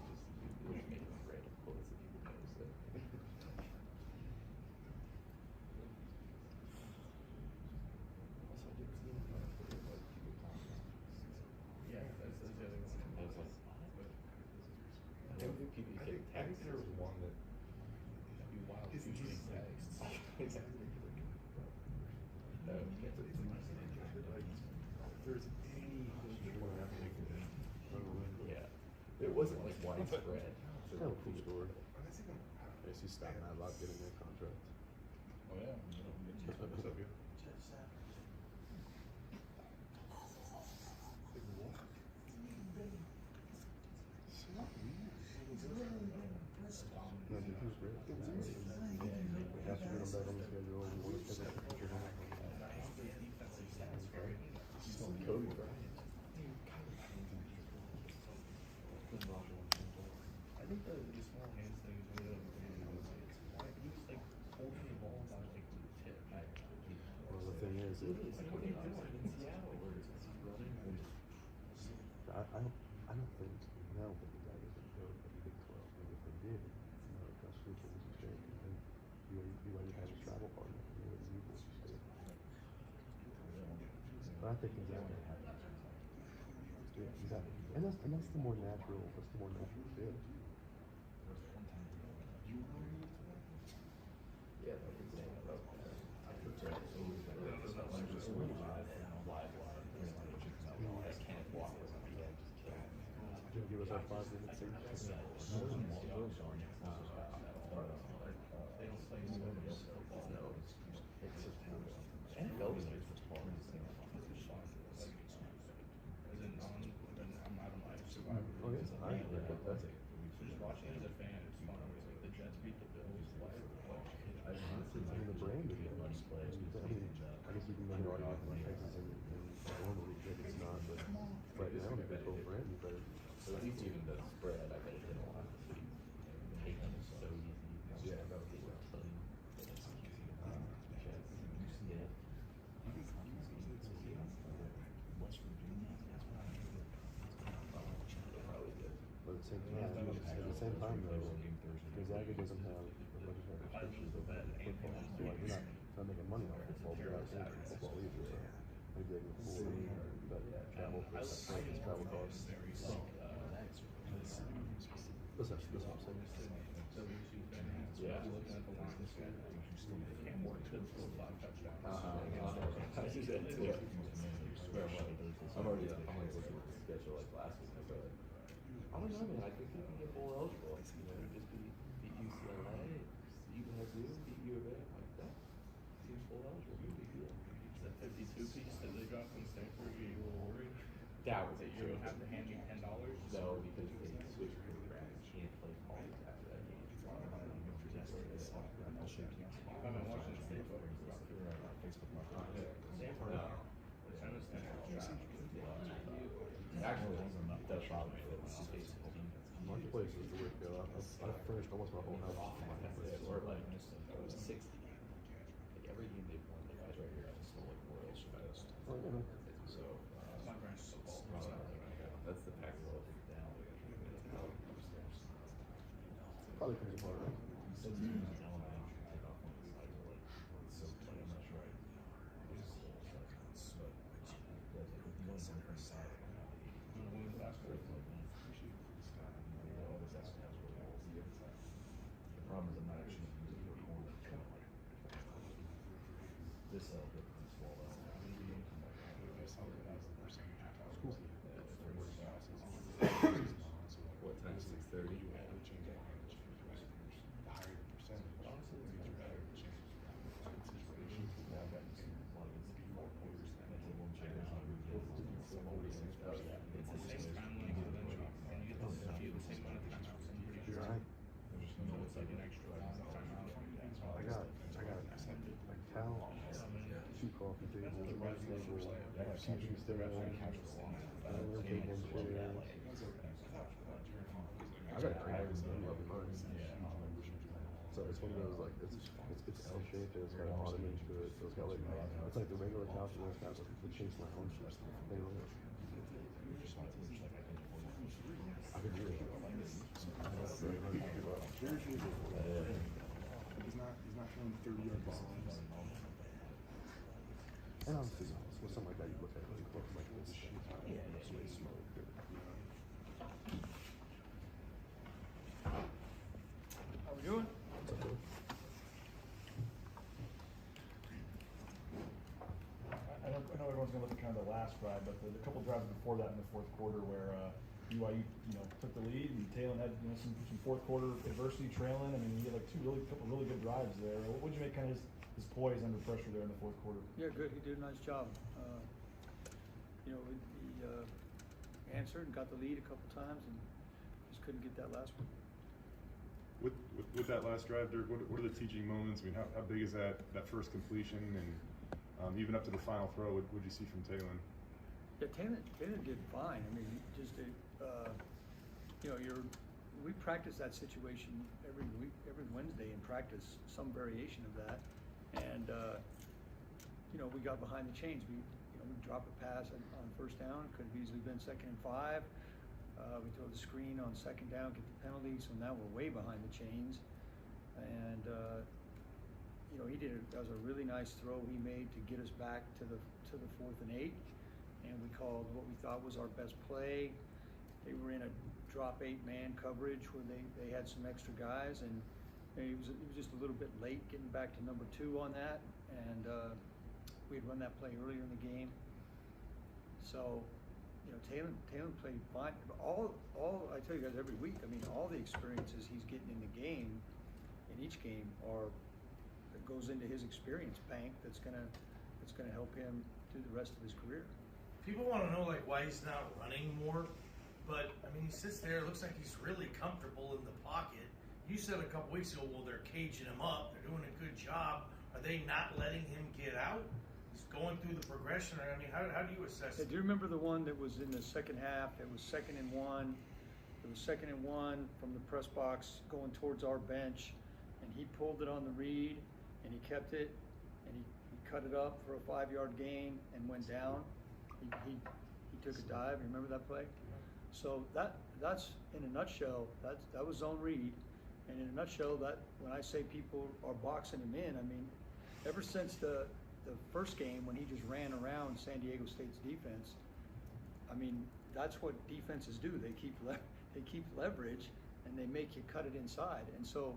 just making random quotes that people know. Yeah, that's the other one. I was like, I don't think people I get think texts. there was one that That'd be wild if Isn't you he get texts. Exactly. see Scott Matlock getting their contract. Oh yeah. What's up, dude? No, dude, he was great. We have to get him back on the schedule. We want to schedule a future him. Kobe Bryant. I think the small hands thing is really overrated. He was like holding the ball about like the tip. Well, the thing is, I don't think the guy was going to go to the Big 12. And if they did, Gus Fuchs was a straight. And BYU has a travel partner. And they would Boise State. But I think exactly. Yeah, exactly. And that's the more natural. That's the more natural fit. Yeah, like it's saying about that. I can't walk with him. Just give us our 5 minutes. Oh, yeah. I agree. That's it. Just watching as a fan, it's fun. Like the Jets beat the Bills. I mean, the brand is good. I guess you can make an argument for Texas and normally that it's not, but right now the Big 12 brand is better. So at least even the spread, I bet it didn't want to see. Taking is so easy. Yeah, that would be a ton. But at the same time though, Gonzaga doesn't have a bunch of restrictions of football, so like you're not making money off football, but you're not paying for football either. So maybe they can afford that travel costs. Listen, what I'm saying. Yeah. I'm already looking at the schedule like last week. I don't know, man. I think we can get bowl eligible. You know, just beat UCLA, UNSU, beat U of A like that. Seems bowl eligible. Big deal. That 52 piece that they dropped in Stanford, you were worried That was that you would have to hand me $10? No, because they switched programs. Can't play college after that game. I've been watching the Stanford about Facebook Stanford. Actually, it does bother me that it's basically Marketplace is the way to go. I furnished almost my whole house with Marketplace. or like 60. Like every game they've won, the guys right here have still like Royals fast. Oh, yeah, man. So My grand's football. that's the Pac-12 down. Probably comes apart. The problem is I'm not actually using the recorder. This difference will what time? 6:30. It's the same timeline for them, and you get the same amount of timeouts, and You're right. it's like an extra timeout. I got a towel, 2 coffee tables, 1 table, 2 juice stands, another table and chairs. I got a crazy menu up in mine. So it's one of those like it's L-shaped and it's got an ottoman to it. So it's got like it's like the regular couch and it's got the chase lounge thing on it. I could do it. He's not throwing 30-yard balls. And honestly, with something like that, you look at it, you look like this shit. How we doing? I know everyone's gonna look at kind of the last drive, but the couple drives before that in the fourth quarter where BYU, took the lead, and Talon had, some fourth quarter adversity trailing. I mean, he had like couple really good drives there. What would you make kind of his poise under pressure there in the fourth quarter? Yeah, good. He did a nice job. He answered and got the lead a couple times, and just couldn't get that last one. With that last drive, Dirk, what are the teaching moments? I mean, how big is that first completion, and even up to the final throw? What did you see from Talon? Yeah, Taylor did fine. I mean, just we practice that situation every week, every Wednesday in practice, some variation of that, and we got behind the chains. We dropped a pass on first down. Could have easily been 2nd and 5. We throw the screen on 2nd down, get the penalty. So now we're way behind the chains, and that was a really nice throw he made to get us back to the 4th and 8. And we called what we thought was our best play. They were in a drop 8-man coverage where they had some extra guys, and he was just a little bit late getting back to number 2 on that. And we had run that play earlier in the game. So, Talon played fine. All I tell you guys every week. I mean, all the experiences he's getting in the game, in each game, that goes into his experience bank. That's gonna help him through the rest of his career. People want to know why he's not running more, but I mean, he sits there. It looks like he's really comfortable in the pocket. You said a couple weeks ago, well, they're caging him up. They're doing a good job. Are they not letting him get out? He's going through the progression. I mean, how do you assess it? Do you remember the one that was in the second half? It was 2nd and 1. It was 2nd and 1 from the press box going towards our bench, and he pulled it on the read, and he kept it, and he cut it up for a 5-yard gain and went down. He took a dive. You remember that play? So that's in a nutshell. That was zone read, and in a nutshell, that when I say people are boxing him in, I mean, ever since the first game when he just ran around San Diego State's defense, I mean, that's what defenses do. They keep leverage, and they make you cut it inside. And so,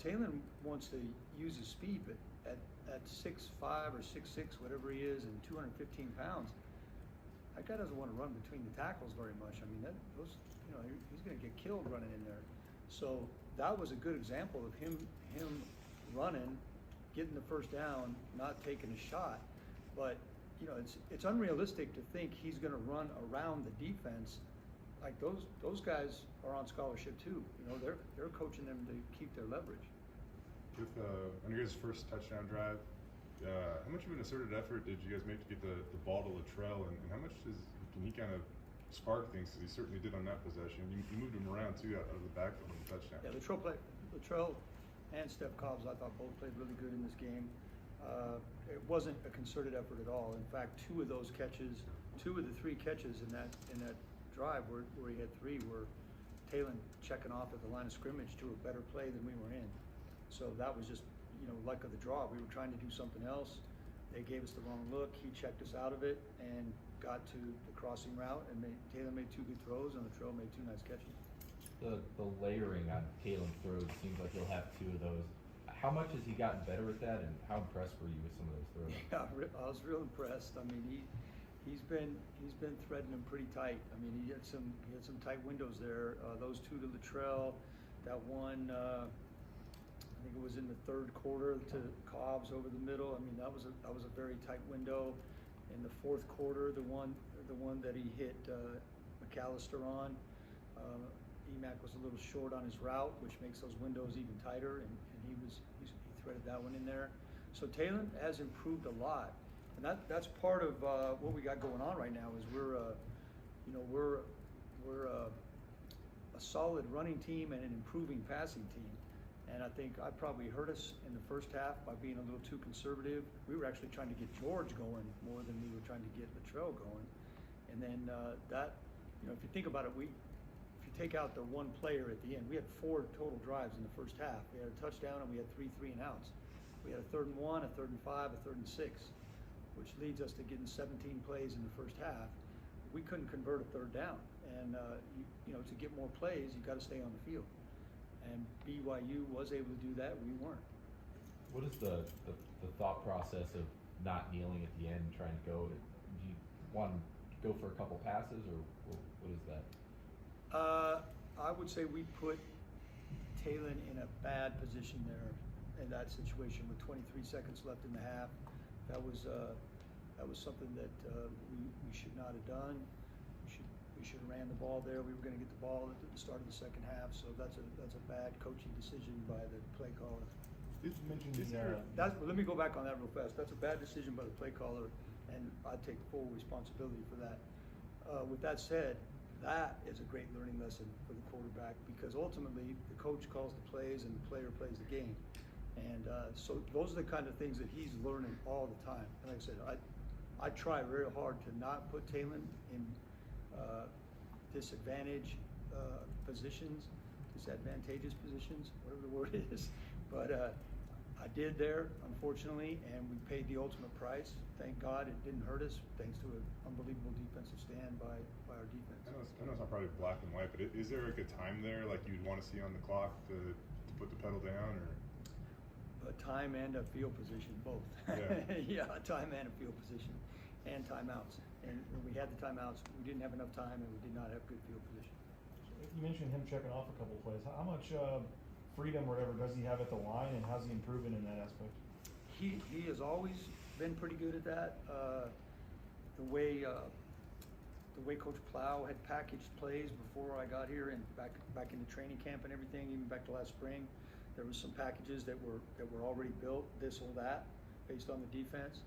Talon wants to use his speed, but at 6'5" or 6'6", whatever he is, and 215 pounds, that guy doesn't want to run between the tackles very much. I mean, he's going to get killed running in there. So that was a good example of him running, getting the first down, not taking a shot. But it's unrealistic to think he's going to run around the defense. Like those guys are on scholarship too. They're coaching them to keep their leverage. With on your guys' first touchdown drive, how much of an asserted effort did you guys make to get the ball to Latrell, and how much can he kind of spark things? Because he certainly did on that possession. You moved him around too out of the backfield on the touchdown. Yeah, Latrell and Steph Cobbs, I thought both played really good in this game. It wasn't a concerted effort at all. In fact, 2 of the 3 catches in that drive where he had 3 were Talon checking off at the line of scrimmage to a better play than we were in. So that was just, luck of the draw. We were trying to do something else. They gave us the wrong look. He checked us out of it and got to the crossing route, and Talon made 2 good throws, and Latrell made 2 nice catches. The layering on Talon's throws seems like he'll have 2 of those. How much has he gotten better at that, and how impressed were you with some of those throws? Yeah, I was real impressed. I mean, he's been threading them pretty tight. I mean, he had some tight windows there. Those 2 to Latrell, that one. I think it was in the 3rd quarter to Cobbs over the middle. I mean, that was a very tight window. In the 4th quarter, the one that he hit McAllister on, Emack was a little short on his route, which makes those windows even tighter, and he threaded that one in there. So Talon has improved a lot, and that's part of what we got going on right now. Is we're a solid running team and an improving passing team. And I think I probably hurt us in the first half by being a little too conservative. We were actually trying to get George going more than we were trying to get Latrell going. And then if you think about it, if you take out the one player at the end, we had 4 total drives in the first half. We had a touchdown and we had 3 3-and-outs. We had a 3rd and 1, a 3rd and 5, a 3rd and 6, which leads us to getting 17 plays in the first half. We couldn't convert a 3rd down. And to get more plays, you got to stay on the field. And BYU was able to do that. We weren't. What is the thought process of not kneeling at the end, trying to go? Do you want to go for a couple passes, or what is that? I would say we put Talon in a bad position there in that situation with 23 seconds left in the half. That was something that we should not have done. We should have ran the ball there. We were going to get the ball at the start of the second half, so that's a bad coaching decision by the play caller. You mentioned Let me go back on that real fast. That's a bad decision by the play caller, and I take full responsibility for that. With that said, that is a great learning lesson for the quarterback, because ultimately the coach calls the plays and the player plays the game. And so those are the kind of things that he's learning all the time. And like I said, I try very hard to not put Talon in disadvantageous positions, whatever the word is. But I did there, unfortunately, and we paid the ultimate price. Thank God it didn't hurt us, thanks to an unbelievable defensive stand by our defense. I know it's not probably black and white, but is there like a time there like you'd want to see on the clock to put the pedal down, or? A time and a field position, both. Yeah. Yeah, a time and a field position, and timeouts. And when we had the timeouts, we didn't have enough time, and we did not have good field position. You mentioned him checking off a couple of plays. How much freedom or whatever does he have at the line, and how's he improving in that aspect? He has always been pretty good at that. The way Coach Plow had packaged plays before I got here and back into training camp and everything, even back to last spring, there was some packages that were already built, this or that, based on the defense,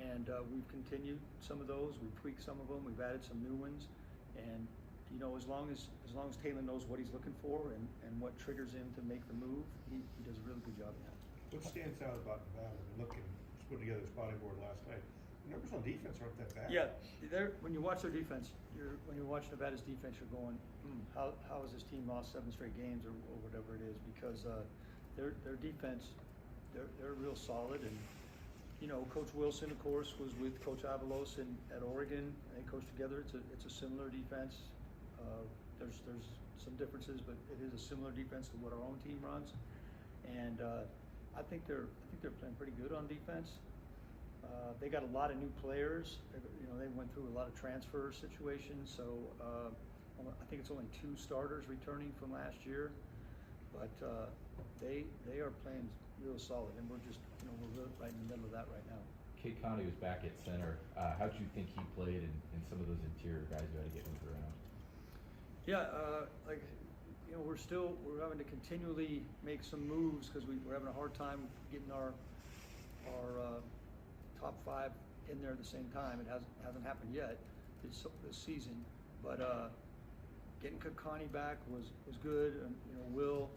and we've continued some of those. We've tweaked some of them. We've added some new ones, and as long as Taylor knows what he's looking for and what triggers him to make the move, he does a really good job in that. What stands out about Nevada? Just putting together a spotting board last night. The numbers on defense aren't that bad. Yeah, when you watch their defense, when you watch Nevada's defense, you're going, how has this team lost 7 straight games or whatever it is? Because their defense, they're real solid. And Coach Wilson, of course, was with Coach Avalos at Oregon. They coached together. It's a similar defense. There's some differences, but it is a similar defense to what our own team runs. And I think they're playing pretty good on defense. They got a lot of new players. They went through a lot of transfer situations, so I think it's only 2 starters returning from last year, but they are playing real solid, and we're just we're right in the middle of that right now. Kate Conley was back at center. How'd you think he played and some of those interior guys who had to get moved around? Yeah, we're having to continually make some moves because we're having a hard time getting our top 5 in there at the same time. It hasn't happened yet this season, but getting Kakani back was good. And Will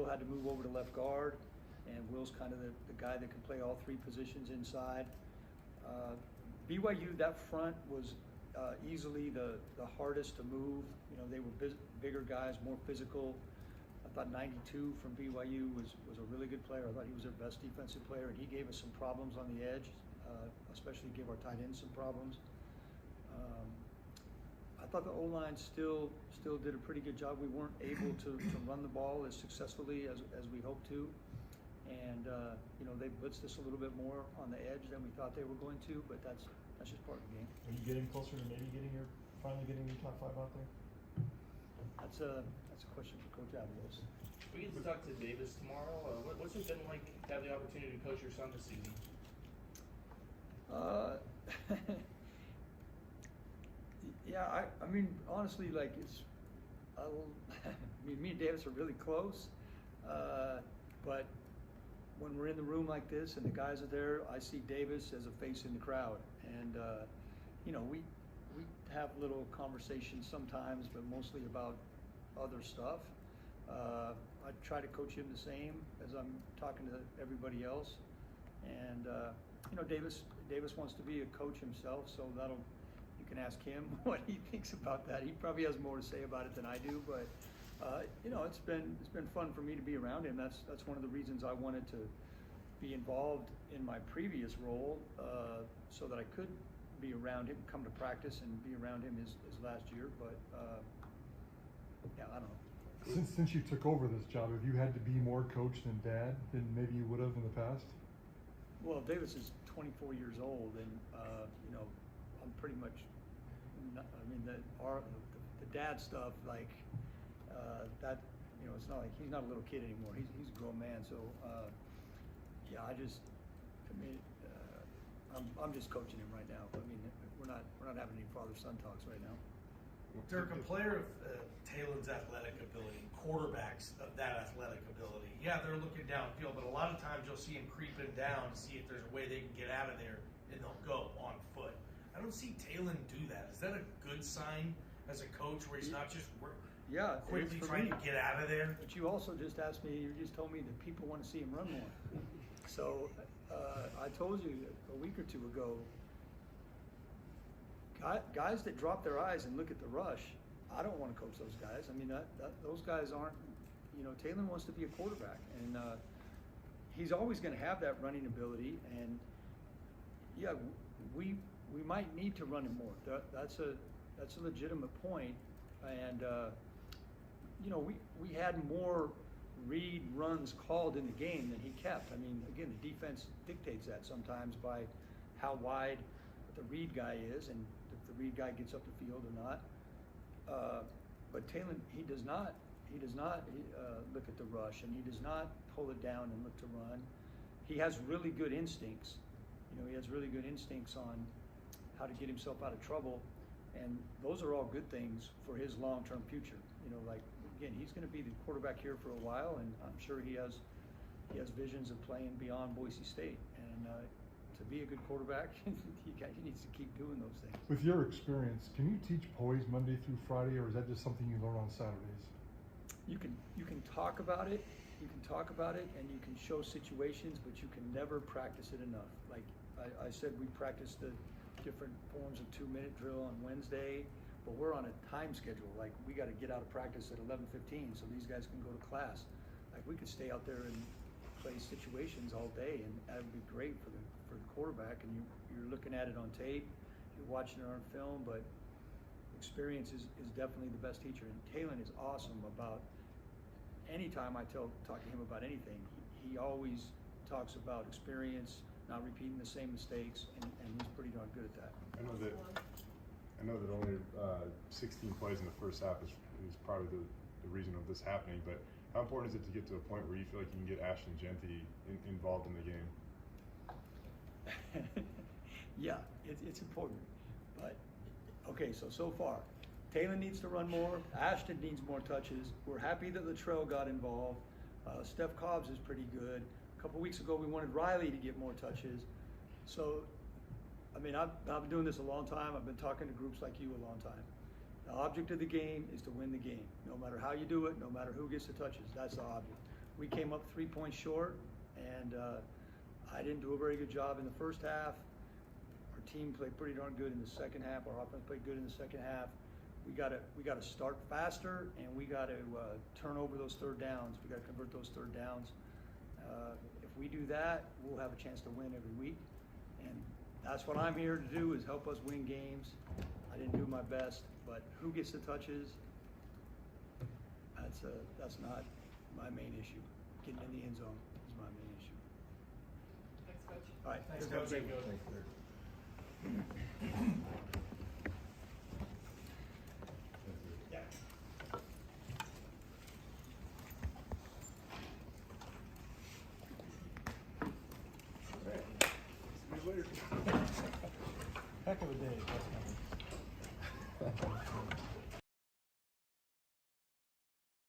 had to move over to left guard, and Will's kind of the guy that can play all 3 positions inside. BYU, that front was easily the hardest to move. They were bigger guys, more physical. I thought 92 from BYU was a really good player. I thought he was their best defensive player, and he gave us some problems on the edge, especially gave our tight ends some problems. I thought the O-line still did a pretty good job. We weren't able to run the ball as successfully as we hoped to, and they blitzed us a little bit more on the edge than we thought they were going to, but that's just part of the game. Are you getting closer to finally getting your top 5 out there? That's a question for Coach Avalos. We get to talk to Davis tomorrow. What's it been like to have the opportunity to coach your son this season? Yeah, I mean, honestly, me and Davis are really close, but when we're in the room like this and the guys are there, I see Davis as a face in the crowd, and we have little conversations sometimes, but mostly about other stuff. I try to coach him the same as I'm talking to everybody else, and Davis wants to be a coach himself, so you can ask him what he thinks about that. He probably has more to say about it than I do, but it's been fun for me to be around him. That's one of the reasons I wanted to be involved in my previous role, so that I could be around him, come to practice and be around him his last year. But I don't know. Since you took over this job, have you had to be more coach than dad than maybe you would have in the past? Well, Davis is 24 years old, and I'm pretty much. The dad stuff, like, that, you know, it's not like, he's not a little kid anymore, he's a grown man, so, yeah, I'm just coaching him right now. I mean, we're not having any father-son talks right now. Dirk, a player of Taylor's athletic ability, quarterbacks of that athletic ability, yeah, they're looking downfield, but a lot of times you'll see him creeping down to see if there's a way they can get out of there, and they'll go on foot. I don't see Taylor do that. Is that a good sign as a coach where he's not just quickly trying to get out of there? But you also just asked me, you just told me that people want to see him run more. So I told you a week or two ago, guys that drop their eyes and look at the rush, I don't want to coach those guys. I mean, those guys aren't, you know, Taylor wants to be a quarterback, and he's always going to have that running ability. And yeah, we might need to run him more. That's a legitimate point. And you know, we had more read runs called in the game than he kept. I mean, again, the defense dictates that sometimes by how wide the read guy is and if the read guy gets up the field or not. But Taylor, he does not look at the rush, and he does not pull it down and look to run. He has really good instincts. You know, he has really good instincts on how to get himself out of trouble, and those are all good things for his long-term future. You know, like, again, he's going to be the quarterback here for a while, and I'm sure he has visions of playing beyond Boise State. And to be a good quarterback, he needs to keep doing those things. With your experience, can you teach poise Monday through Friday, or is that just something you learn on Saturdays? You can talk about it. You can talk about it, and you can show situations, but you can never practice it enough. Like I said, we practiced the different forms of 2-minute drill on Wednesday, but we're on a time schedule. Like, we got to get out of practice at 11:15 so these guys can go to class. Like, we could stay out there and play situations all day, and that would be great for the quarterback. And you're looking at it on tape, you're watching it on film, but experience is definitely the best teacher. And Taylor is awesome about, anytime I talk to him about anything, he always talks about experience, not repeating the same mistakes, and he's pretty darn good at that. I know that only 16 plays in the first half is probably the reason of this happening, but how important is it to get to a point where you feel like you can get Ashton Genty involved in the game? Yeah, it's important. But, okay, so far, Taylor needs to run more, Ashton needs more touches. We're happy that Latrell got involved. Steph Cobbs is pretty good. A couple weeks ago, we wanted Riley to get more touches. So, I mean, I've been doing this a long time. I've been talking to groups like you a long time. The object of the game is to win the game. No matter how you do it, no matter who gets the touches, that's the object. We came up 3 points short, and I didn't do a very good job in the first half. Our team played pretty darn good in the second half. Our offense played good in the second half. We got to start faster, and we got to turn over those third downs. We got to convert those third downs. If we do that, we'll have a chance to win every week, and that's what I'm here to do, is help us win games. I didn't do my best, but who gets the touches? That's not my main issue. Getting in the end zone is my main issue. Thanks, Coach. All right, Thanks, Dirk, Coach. have a great Thanks, Dirk. Heck of a day. That's coming.